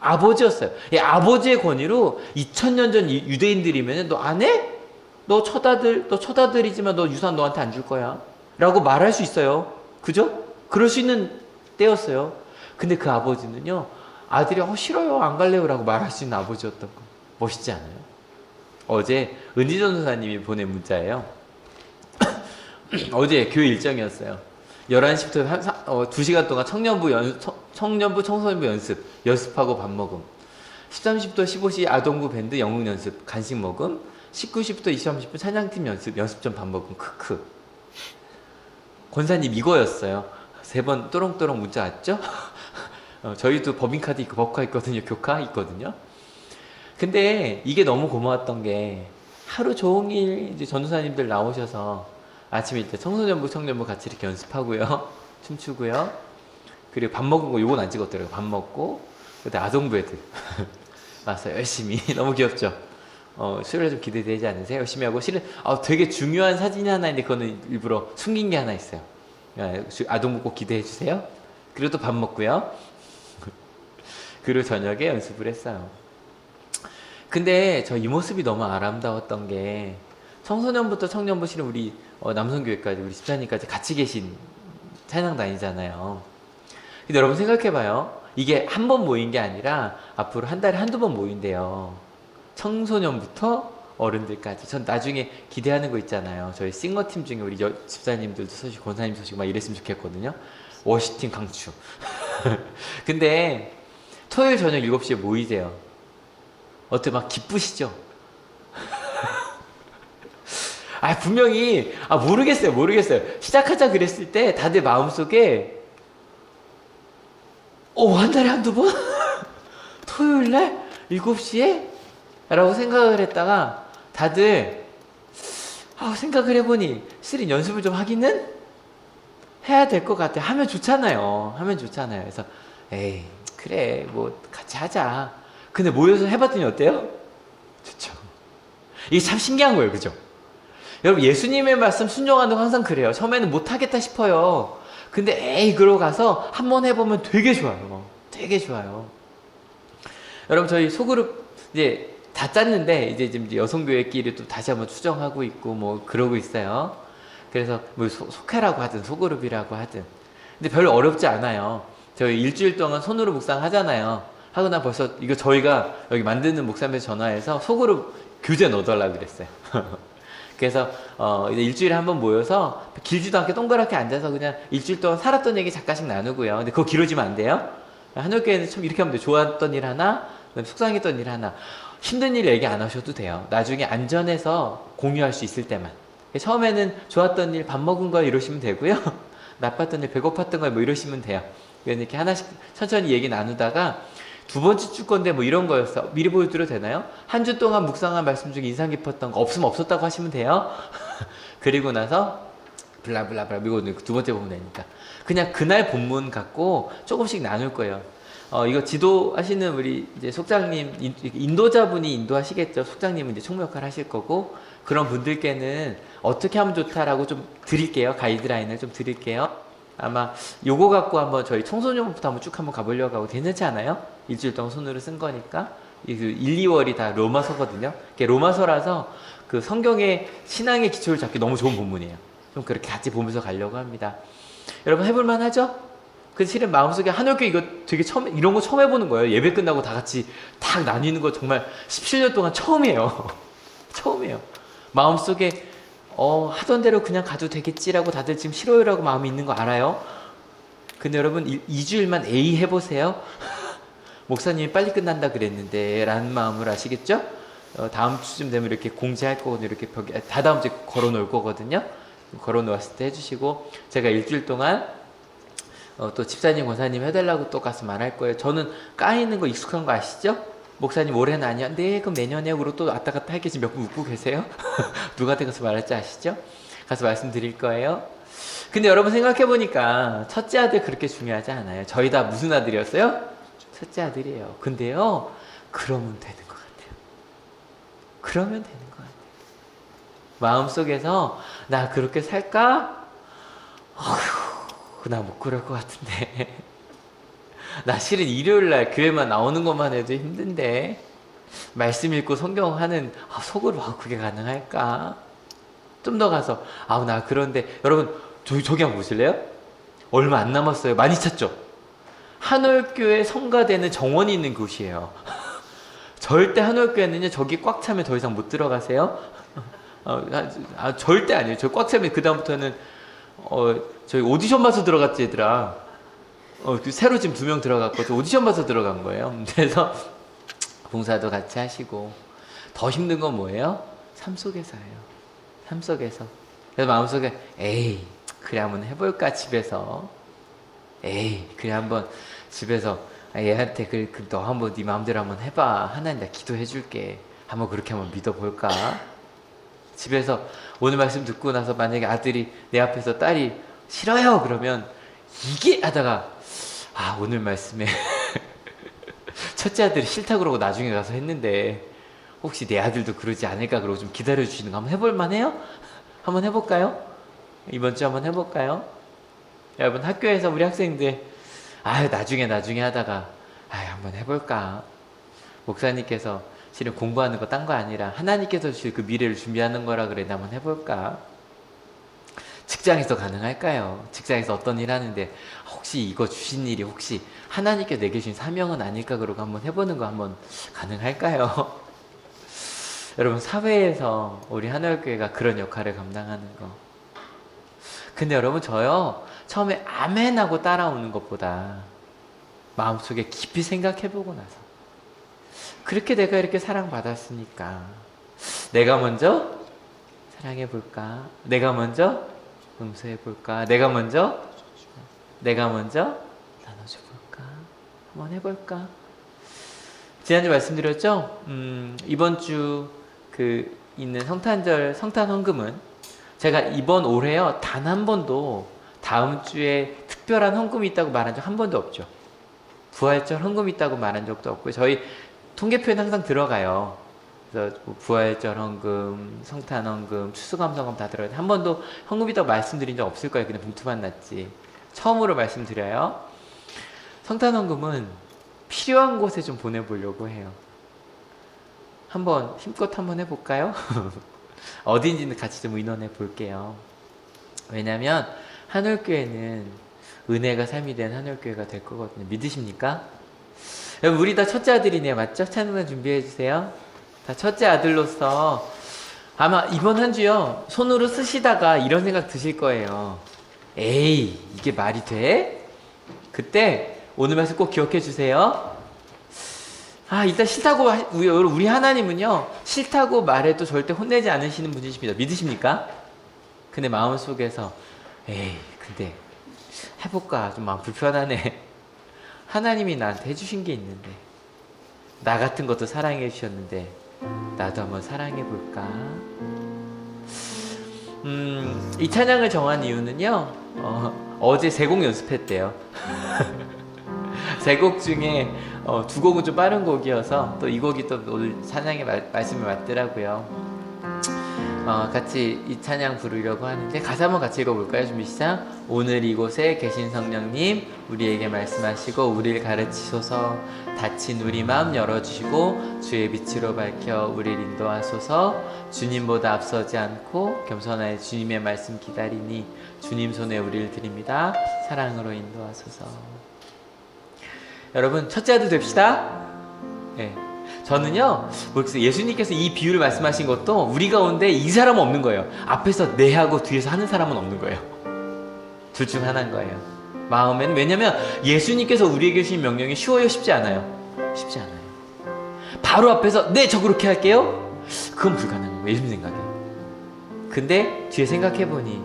아버지였어요. 아버지의 권위로 2000년 전 유대인들이면 너 안 해? 너 첫아들이지만 너 유산 너한테 안 줄 거야 라고 말할 수 있어요. 그죠? 그럴 수 있는 때였어요. 근데 그 아버지는요, 아들이 싫어요, 안 갈래요 라고 말할 수 있는 아버지였던 거. 멋있지 않아요? 어제 은지전 선사님이 보낸 문자예요. 어제 교회 일정이었어요. 11시부터 2시간 동안 청년부 청소년부 연습하고 밥 먹음. 13시부터 15시 아동부 밴드 영응 연습, 간식 먹음. 19시부터 20, 30분 찬양팀 연습, 연습 전 밥 먹음. 크크. 권사님 이거였어요. 3번 또롱또롱 문자 왔죠? 저희도 법인카드 있고 법카 있거든요. 교카 있거든요. 근데 이게 너무 고마웠던 게 하루 종일 이제 전도사님들 나오셔서 아침에 이제 청소년부, 청년부 같이 이렇게 연습하고요. 춤추고요. 그리고 밥 먹은 거 요건 안 찍었더라고요. 밥 먹고 그때 아동부 애들 와서 열심히 너무 귀엽죠? 수요일에 좀 기대되지 않으세요? 열심히 하고 실은 되게 중요한 사진이 하나 있는데 그거는 일부러 숨긴 게 하나 있어요. 아동부 꼭 기대해 주세요. 그리고 또 밥 먹고요. 그리고 저녁에 연습을 했어요. 근데 저 이 모습이 너무 아름다웠던 게 청소년부터 청년부 실은 우리 남성교회까지 우리 집사님까지 같이 계신 찬양단이잖아요. 근데 여러분 생각해봐요. 이게 한 번 모인 게 아니라 앞으로 한 달에 한두 번 모인대요. 청소년부터 어른들까지. 전 나중에 기대하는 거 있잖아요. 저희 싱어팀 중에 우리 집사님들도 소식, 권사님 소식 막 이랬으면 좋겠거든요. 워시팀 강추. 근데 토요일 저녁 7시에 모이세요. 어때 막 기쁘시죠? 분명히 모르겠어요. 시작하자 그랬을 때 다들 마음속에 한 달에 한두 번? 토요일날 7시에? 라고 생각을 했다가 다들 생각을 해보니 실은 연습을 좀 하기는 해야 될 것 같아. 하면 좋잖아요. 그래서 에이 그래 뭐 같이 하자. 근데 모여서 해봤더니 어때요? 좋죠. 이게 참 신기한 거예요. 그죠? 여러분 예수님의 말씀 순종하는 거 항상 그래요. 처음에는 못하겠다 싶어요. 근데 에이 그러고 가서 한번 해보면 되게 좋아요. 되게 좋아요. 여러분 저희 소그룹 이제 다 짰는데 이제 여성교회끼리 또 다시 한번 추정하고 있고 뭐 그러고 있어요. 그래서 뭐 속회라고 하든 소그룹이라고 하든 근데 별로 어렵지 않아요. 저희 일주일 동안 손으로 묵상하잖아요. 하고 나 벌써 이거 저희가 여기 만드는 목사님한테 전화해서 소그룹 교재 넣어달라고 그랬어요. 그래서 이제 일주일에 한 번 모여서 길지도 않게 동그랗게 앉아서 그냥 일주일 동안 살았던 얘기 잠깐씩 나누고요. 근데 그거 길어지면 안 돼요. 한올교회는 참 이렇게 하면 돼요. 좋았던 일 하나, 속상했던 일 하나. 힘든 일 얘기 안 하셔도 돼요. 나중에 안전해서 공유할 수 있을 때만. 처음에는 좋았던 일 밥 먹은 거 이러시면 되고요. 나빴던 일 배고팠던 거 뭐 이러시면 돼요. 이렇게 하나씩 천천히 얘기 나누다가 두 번째 주 건데 뭐 이런 거였어. 미리 보여드려도 되나요? 한 주 동안 묵상한 말씀 중에 인상 깊었던 거 없으면 없었다고 하시면 돼요. 그리고 나서 블라블라블라 이거 두 번째 보면 되니까 그냥 그날 본문 갖고 조금씩 나눌 거예요. 이거 지도하시는 우리 이제 속장님 인도자분이 인도하시겠죠. 속장님은 이제 총무 역할 하실 거고 그런 분들께는 어떻게 하면 좋다라고 좀 드릴게요. 가이드라인을 좀 드릴게요. 아마 요거 갖고 한번 저희 청소년부터 한번 쭉 한번 가보려고 하고 괜찮지 않아요? 일주일 동안 손으로 쓴 거니까 1, 2월이 다 로마서거든요. 로마서라서 그 성경의 신앙의 기초를 잡기 너무 좋은 본문이에요. 좀 그렇게 같이 보면서 가려고 합니다. 여러분 해볼만 하죠? 그 실은 마음속에 한올교 이거 되게 이런 거 처음 해보는 거예요. 예배 끝나고 다 같이 탁 나뉘는 거 정말 17년 동안 처음이에요. 처음이에요. 마음속에 하던 대로 그냥 가도 되겠지라고 다들 지금 싫어요라고 마음이 있는 거 알아요? 근데 여러분 2주일만 A 해보세요. 목사님이 빨리 끝난다 그랬는데 라는 마음을 아시겠죠? 다음 주쯤 되면 이렇게 공지할 거거든요. 이렇게 벽에 다다음 주에 걸어놓을 거거든요. 걸어놓았을 때 해주시고 제가 일주일 동안 또 집사님 권사님 해달라고 또 가서 말할 거예요. 저는 까이는 거 익숙한 거 아시죠? 목사님 올해는 아니야. 네 그럼 내년에 그러고 또 왔다 갔다 할게 지금 몇 분 웃고 계세요? 누구한테 가서 말할지 아시죠? 가서 말씀드릴 거예요. 근데 여러분 생각해보니까 첫째 아들 그렇게 중요하지 않아요. 저희 다 무슨 아들이었어요? 첫째 아들이에요. 근데요 그러면 되는 것 같아요. 그러면 되는 것 같아요. 마음속에서 나 그렇게 살까? 나 못 그럴 것 같은데 나 실은 일요일날 교회만 나오는 것만 해도 힘든데 말씀 읽고 성경 하는 속으로 그게 가능할까? 좀 더 가서 나 그런데 여러분 저기 한번 보실래요? 얼마 안 남았어요. 많이 찾죠? 한올교회 성가대는 정원이 있는 곳이에요. 절대 한올교회는요 저기 꽉 차면 더 이상 못 들어가세요. 절대 아니에요. 저 꽉 차면 그 다음부터는 저희 오디션 봐서 들어갔지 얘들아. 새로 지금 2명 들어갔거든. 오디션 봐서 들어간 거예요. 그래서 봉사도 같이 하시고. 더 힘든 건 뭐예요? 삶 속에서예요. 삶 속에서. 그래서 마음속에 에이 그래 한번 해볼까 집에서. 에이 그래 한번 집에서 얘한테 너 한번 네 마음대로 한번 해봐. 하나님 나 기도해 줄게. 한번 그렇게 한번 믿어볼까? 집에서 오늘 말씀 듣고 나서 만약에 아들이 내 앞에서 딸이 싫어요 그러면 이게 하다가 오늘 말씀에 첫째 아들이 싫다 그러고 나중에 가서 했는데 혹시 내 아들도 그러지 않을까 그러고 좀 기다려 주시는 거 한번 해볼 만해요? 한번 해볼까요? 이번 주 한번 해볼까요? 여러분 학교에서 우리 학생들 나중에 하다가 한번 해볼까? 목사님께서 실은 공부하는 거 딴 거 아니라 하나님께서 주실 그 미래를 준비하는 거라 그래 나 한번 해볼까? 직장에서 가능할까요? 직장에서 어떤 일 하는데 혹시 이거 주신 일이 혹시 하나님께 내게 주신 사명은 아닐까 그러고 한번 해보는 거 한번 가능할까요? 여러분 사회에서 우리 하늘교회가 그런 역할을 감당하는 거. 근데 여러분 저요 처음에 아멘 하고 따라오는 것보다 마음속에 깊이 생각해보고 나서 그렇게 내가 이렇게 사랑받았으니까 내가 먼저 사랑해볼까? 내가 먼저 용서해볼까? 내가 먼저 나눠줘볼까? 한번 해볼까? 지난주 말씀드렸죠? 이번 주 있는 성탄절 성탄 헌금은 제가 이번 올해요 단 한 번도 다음 주에 특별한 헌금이 있다고 말한 적 한 번도 없죠. 부활절 헌금이 있다고 말한 적도 없고요. 저희 통계표엔 항상 들어가요. 그래서 부활절 헌금, 성탄 헌금, 추수감사금 다 들어가요. 한 번도 헌금이 있다고 말씀드린 적 없을 거예요. 그냥 봉투만 놨지. 처음으로 말씀드려요. 성탄 헌금은 필요한 곳에 좀 보내보려고 해요. 한번 힘껏 한번 해볼까요? 어딘지는 같이 좀 의논해 볼게요. 왜냐면 한올교회는 은혜가 삶이 된 한올교회가 될 거거든요. 믿으십니까? 여러분 우리 다 첫째 아들이네요. 맞죠? 찬양단 준비해 주세요. 다 첫째 아들로서 아마 이번 한 주요 손으로 쓰시다가 이런 생각 드실 거예요. 에이 이게 말이 돼? 그때 오늘 말씀 꼭 기억해 주세요. 일단 싫다고 우리 하나님은요 싫다고 말해도 절대 혼내지 않으시는 분이십니다. 믿으십니까? 근데 마음속에서 에이 근데 해볼까 좀 마음 불편하네. 하나님이 나한테 해주신 게 있는데 나 같은 것도 사랑해 주셨는데 나도 한번 사랑해 볼까? 이 찬양을 정한 이유는요 어제 세 곡 연습했대요. 세 곡 중에 두 곡은 좀 빠른 곡이어서 또 이 곡이 또 오늘 찬양의 말씀에 맞더라고요. 같이 이 찬양 부르려고 하는데 가사 한번 같이 읽어볼까요? 준비 시작. 오늘 이곳에 계신 성령님 우리에게 말씀하시고 우리를 가르치소서. 닫힌 우리 마음 열어주시고 주의 빛으로 밝혀 우리를 인도하소서. 주님보다 앞서지 않고 겸손하여 주님의 말씀 기다리니 주님 손에 우리를 드립니다. 사랑으로 인도하소서. 여러분 첫째 아들 됩시다. 네. 저는요 예수님께서 이 비유를 말씀하신 것도 우리 가운데 이 사람은 없는 거예요. 앞에서 네 하고 뒤에서 하는 사람은 없는 거예요. 둘 중 하나인 거예요. 마음에는. 왜냐면 예수님께서 우리에게 주신 명령이 쉬워요 쉽지 않아요? 쉽지 않아요. 바로 앞에서 네 저 그렇게 할게요? 그건 불가능한 거예요. 예수님 생각에. 근데 뒤에 생각해보니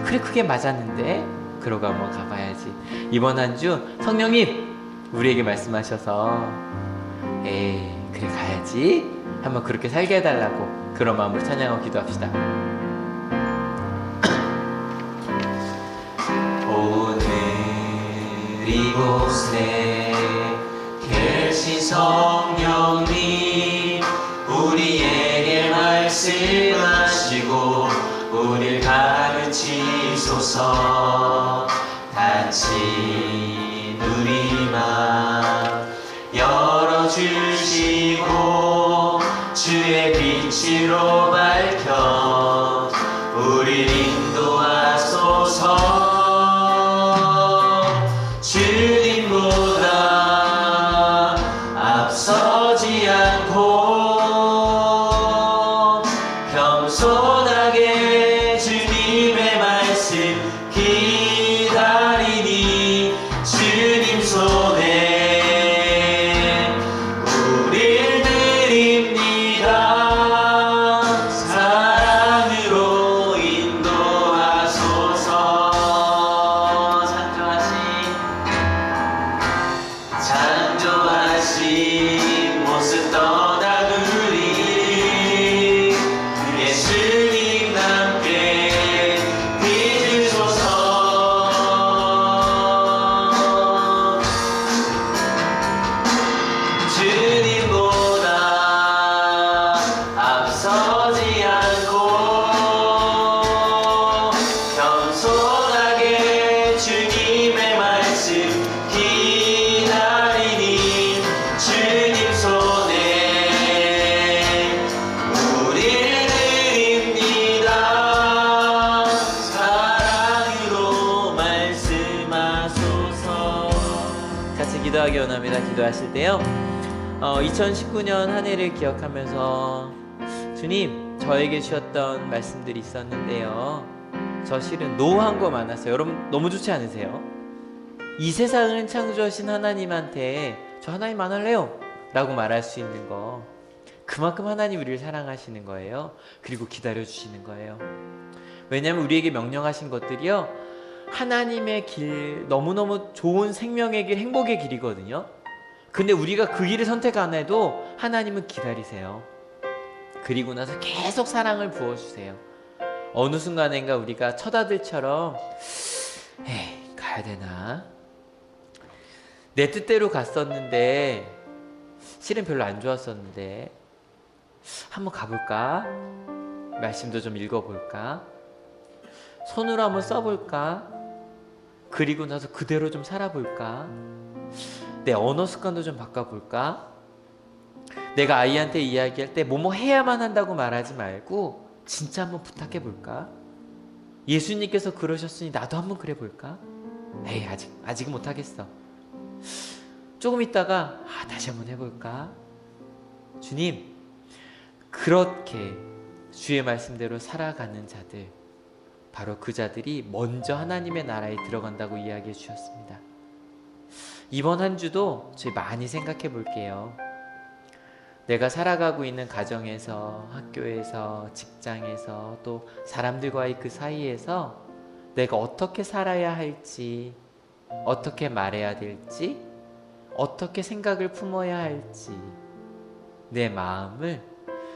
그래 그게 맞았는데 그러고 한번 가봐야지. 이번 한 주 성령님 우리에게 말씀하셔서 에이 그래 가야지 한번 그렇게 살게 해달라고 그런 마음으로 찬양하고 기도합시다. 오늘 이곳에 계신 성령님 우리에게 말씀하시고 우릴 가르치소서. 닫힌 우리 맘 열어주시고 주의 빛으로 밝혀 우릴 인도하소서. 주님보다 앞서지 않고 겸손하게 주님의 말씀 기다리니 주님 손에 우릴 기도하기 원합니다. 기도하실 때요. 2019년 한 해를 기억하면서 주님, 저에게 주셨던 말씀들이 있었는데요. 저 실은 노한 거 많았어요. 여러분 너무 좋지 않으세요? 이 세상을 창조하신 하나님한테 저 하나님 안 할래요 라고 말할 수 있는 거, 그만큼 하나님 우리를 사랑하시는 거예요. 그리고 기다려주시는 거예요. 왜냐하면 우리에게 명령하신 것들이요, 하나님의 길, 너무너무 좋은 생명의 길, 행복의 길이거든요. 근데 우리가 그 길을 선택 안 해도 하나님은 기다리세요. 그리고 나서 계속 사랑을 부어주세요. 어느 순간인가 우리가 처다들처럼 에이, 가야 되나? 내 뜻대로 갔었는데 실은 별로 안 좋았었는데 한번 가볼까? 말씀도 좀 읽어볼까? 손으로 한번 써볼까? 그리고 나서 그대로 좀 살아볼까? 내 언어 습관도 좀 바꿔볼까? 내가 아이한테 이야기할 때 뭐뭐 해야만 한다고 말하지 말고 진짜 한번 부탁해볼까? 예수님께서 그러셨으니 나도 한번 그래볼까? 에이, 아직은 못하겠어. 조금 있다가 다시 한번 해볼까? 주님, 그렇게 주의 말씀대로 살아가는 자들, 바로 그 자들이 먼저 하나님의 나라에 들어간다고 이야기해 주셨습니다. 이번 한 주도 저희 많이 생각해 볼게요. 내가 살아가고 있는 가정에서, 학교에서, 직장에서, 또 사람들과의 그 사이에서 내가 어떻게 살아야 할지, 어떻게 말해야 될지, 어떻게 생각을 품어야 할지, 내 마음을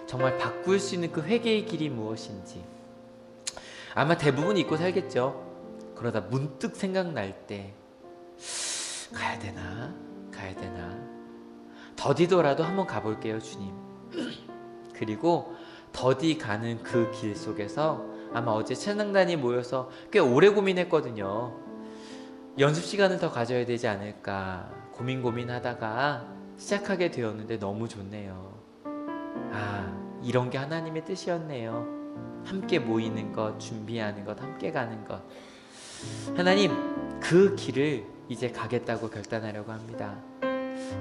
정말 바꿀 수 있는 그 회개의 길이 무엇인지 아마 대부분 잊고 살겠죠. 그러다 문득 생각날 때 가야 되나? 더디더라도 한번 가볼게요, 주님. 그리고 더디 가는 그 길 속에서 아마 어제 찬양단이 모여서 꽤 오래 고민했거든요. 연습 시간을 더 가져야 되지 않을까 고민하다가 시작하게 되었는데 너무 좋네요. 이런 게 하나님의 뜻이었네요. 함께 모이는 것, 준비하는 것, 함께 가는 것. 하나님, 그 길을 이제 가겠다고 결단하려고 합니다.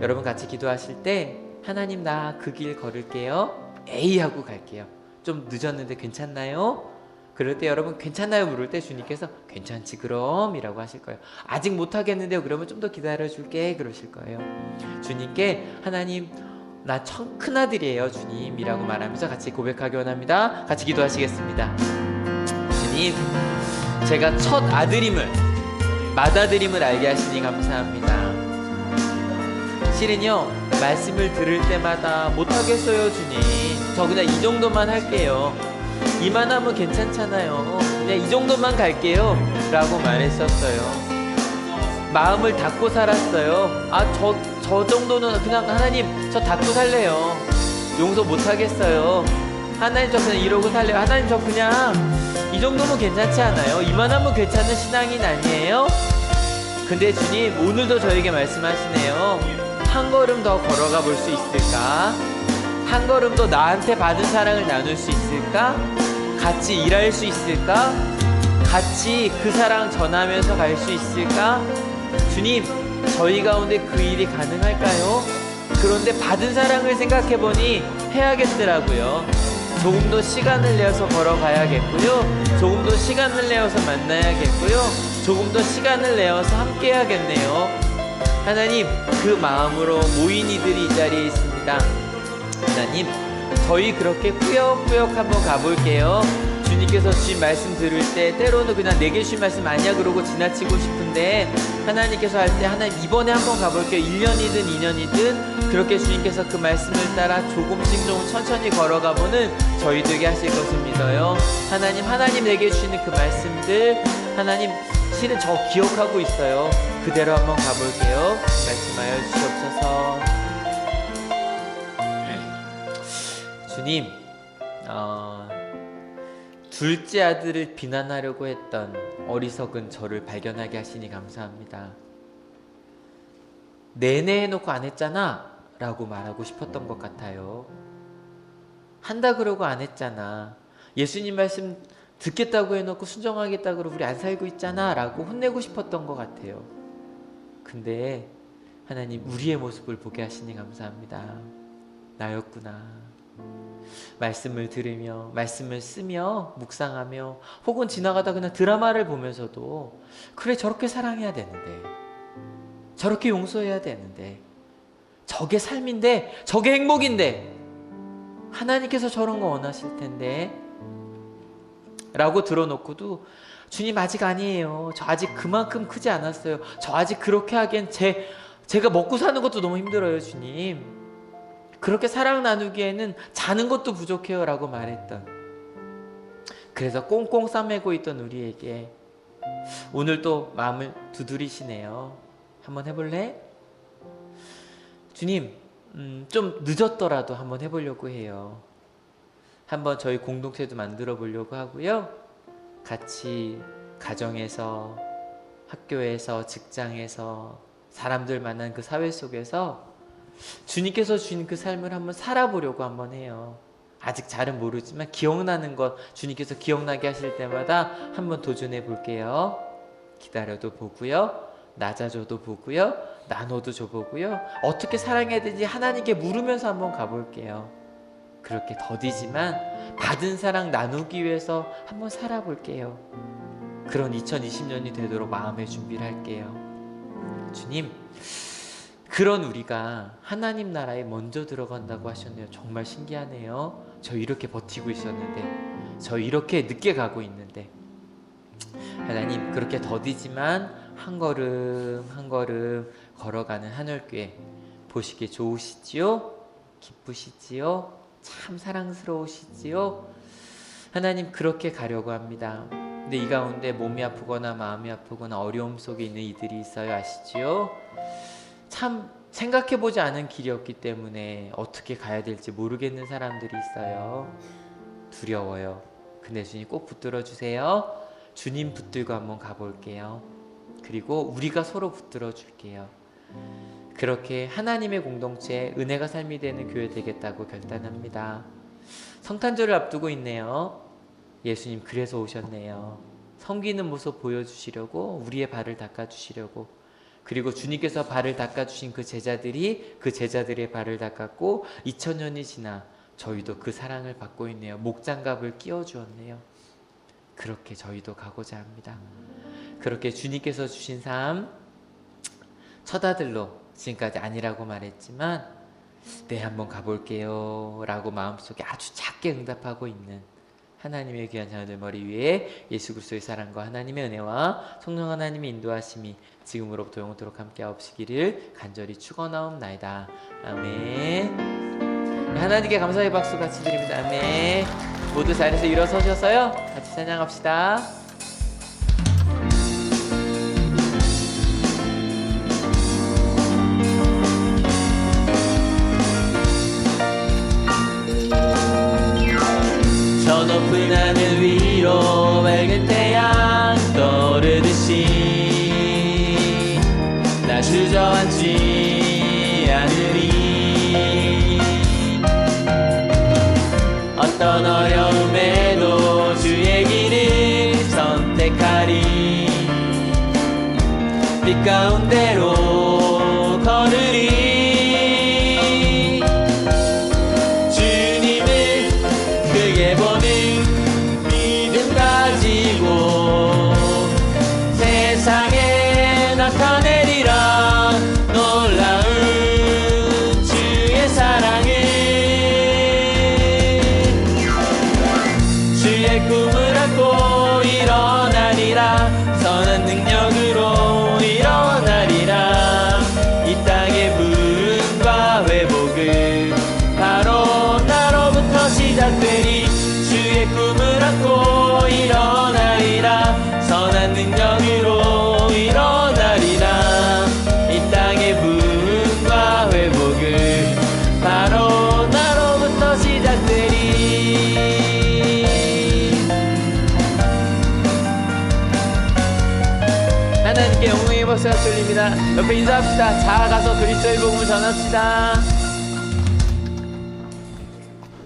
여러분 같이 기도하실 때 하나님, 나 그 길 걸을게요. 에이 하고 갈게요. 좀 늦었는데 괜찮나요? 그럴 때 여러분 괜찮나요? 물을 때 주님께서 괜찮지 그럼 이라고 하실 거예요. 아직 못하겠는데요. 그러면 좀 더 기다려줄게 그러실 거예요. 주님께 하나님, 나 큰아들이에요 주님 이라고 말하면서 같이 고백하기 원합니다. 같이 기도하시겠습니다. 주님, 제가 첫 아들임을, 맏아들임을 알게 하시니 감사합니다. 실은요, 말씀을 들을 때마다 못하겠어요 주님, 저 그냥 이 정도만 할게요, 이만하면 괜찮잖아요, 그냥 이 정도만 갈게요 라고 말했었어요. 마음을 닫고 살았어요. 저 정도는 그냥 하나님 저 닫고 살래요, 용서 못하겠어요, 하나님 저 그냥 이러고 살래요, 하나님 저 그냥 이 정도면 괜찮지 않아요? 이만하면 괜찮은 신앙인 아니에요? 근데 주님 오늘도 저에게 말씀하시네요. 한 걸음 더 걸어가 볼 수 있을까? 한 걸음 더 나한테 받은 사랑을 나눌 수 있을까? 같이 일할 수 있을까? 같이 그 사랑 전하면서 갈 수 있을까? 주님, 저희 가운데 그 일이 가능할까요? 그런데 받은 사랑을 생각해보니 해야겠더라고요. 조금 더 시간을 내어서 걸어가야겠고요, 조금 더 시간을 내어서 만나야겠고요, 조금 더 시간을 내어서 함께 해야겠네요. 하나님, 그 마음으로 모인 이들이 이 자리에 있습니다. 하나님, 저희 그렇게 꾸역꾸역 한번 가볼게요. 주님께서 주신 말씀 들을 때 때로는 그냥 내게 주신 말씀 아니야 그러고 지나치고 싶은데 하나님께서 할 때 하나님 이번에 한번 가볼게요. 1년이든 2년이든 그렇게 주님께서 그 말씀을 따라 조금씩 좀 천천히 걸어가보는 저희 되게 하실 것을 믿어요. 하나님 내게 주시는 그 말씀들, 하나님 실은 저 기억하고 있어요. 그대로 한번 가볼게요. 말씀하여 주시옵소서. 주님, 둘째 아들을 비난하려고 했던 어리석은 저를 발견하게 하시니 감사합니다. 내내 해놓고 안 했잖아 라고 말하고 싶었던 것 같아요. 한다 그러고 안 했잖아, 예수님 말씀 듣겠다고 해놓고 순종하겠다고 그러고 우리 안 살고 있잖아 라고 혼내고 싶었던 것 같아요. 근데 하나님 우리의 모습을 보게 하시니 감사합니다. 나였구나. 말씀을 들으며 말씀을 쓰며 묵상하며 혹은 지나가다 그냥 드라마를 보면서도 그래 저렇게 사랑해야 되는데 저렇게 용서해야 되는데 저게 삶인데 저게 행복인데 하나님께서 저런 거 원하실 텐데 라고 들어놓고도 주님 아직 아니에요. 저 아직 그만큼 크지 않았어요. 저 아직 그렇게 하기엔 제가 먹고 사는 것도 너무 힘들어요 주님. 그렇게 사랑 나누기에는 자는 것도 부족해요 라고 말했던, 그래서 꽁꽁 싸매고 있던 우리에게 오늘 또 마음을 두드리시네요. 한번 해볼래? 주님 좀 늦었더라도 한번 해보려고 해요. 한번 저희 공동체도 만들어 보려고 하고요. 같이 가정에서, 학교에서, 직장에서, 사람들 만난 그 사회 속에서 주님께서 주신 그 삶을 한번 살아보려고 한번 해요. 아직 잘은 모르지만 기억나는 것 주님께서 기억나게 하실 때마다 한번 도전해 볼게요. 기다려도 보고요. 낮아져도 보고요. 나눠도 줘보고요. 어떻게 사랑해야 되는지 하나님께 물으면서 한번 가볼게요. 그렇게 더디지만 받은 사랑 나누기 위해서 한번 살아볼게요. 그런 2020년이 되도록 마음의 준비를 할게요. 주님, 그런 우리가 하나님 나라에 먼저 들어간다고 하셨네요. 정말 신기하네요. 저 이렇게 버티고 있었는데, 저 이렇게 늦게 가고 있는데, 하나님 그렇게 더디지만 한 걸음 한 걸음 걸어가는 하늘교회 보시기에 좋으시지요? 기쁘시지요? 참 사랑스러우시지요? 하나님 그렇게 가려고 합니다. 근데 이 가운데 몸이 아프거나 마음이 아프거나 어려움 속에 있는 이들이 있어요. 아시지요? 참 생각해보지 않은 길이었기 때문에 어떻게 가야 될지 모르겠는 사람들이 있어요. 두려워요. 근데 주님 꼭 붙들어 주세요. 주님 붙들고 한번 가볼게요. 그리고 우리가 서로 붙들어 줄게요. 그렇게 하나님의 공동체에 은혜가 삶이 되는 교회 되겠다고 결단합니다. 성탄절을 앞두고 있네요. 예수님 그래서 오셨네요. 섬기는 모습 보여주시려고, 우리의 발을 닦아주시려고, 그리고 주님께서 발을 닦아주신 그 제자들이 그 제자들의 발을 닦았고 2000년이 지나 저희도 그 사랑을 받고 있네요. 목장갑을 끼워주었네요. 그렇게 저희도 가고자 합니다. 그렇게 주님께서 주신 삶, 첫 아들로 지금까지 아니라고 말했지만 네 한번 가볼게요 라고 마음속에 아주 작게 응답하고 있는 하나님의 귀한 자녀들 머리 위에 예수 그리스도의 사랑과 하나님의 은혜와 성령 하나님의 인도하심이 지금으로부터 영원토록 함께하옵시기를 간절히 축원하옵나이다. 아멘. 하나님께 감사의 박수 같이 드립니다. 아멘. 모두 자리에서 일어서셔서요 같이 찬양합시다. 저 높은 하늘 위로 맑은 태양 떠오르듯이 나 주저앉지 않으리. 어떤 어려움에도 주의 길을 선택하리. 빛 가운데로 걸으리. 주님을 크게 보는 믿음 가지고 세상에 나타내리라. 놀라운 주의 사랑을. 주의 꿈을 안고 일어나리라. 선한 능력으로 일어나리라. 이 땅의 부흥과 회복은 바로 나로부터 시작되리. 주의 꿈을 안고 일어나리라. 선한 능력으로 일어나리라. 이 땅의 부흥과 회복은 바로 나로부터 시작되리. 하나님께 영광의 박수가 쏠립니다. 옆에 인사합시다. 자아가서 그리스도의 복음을 전합시다.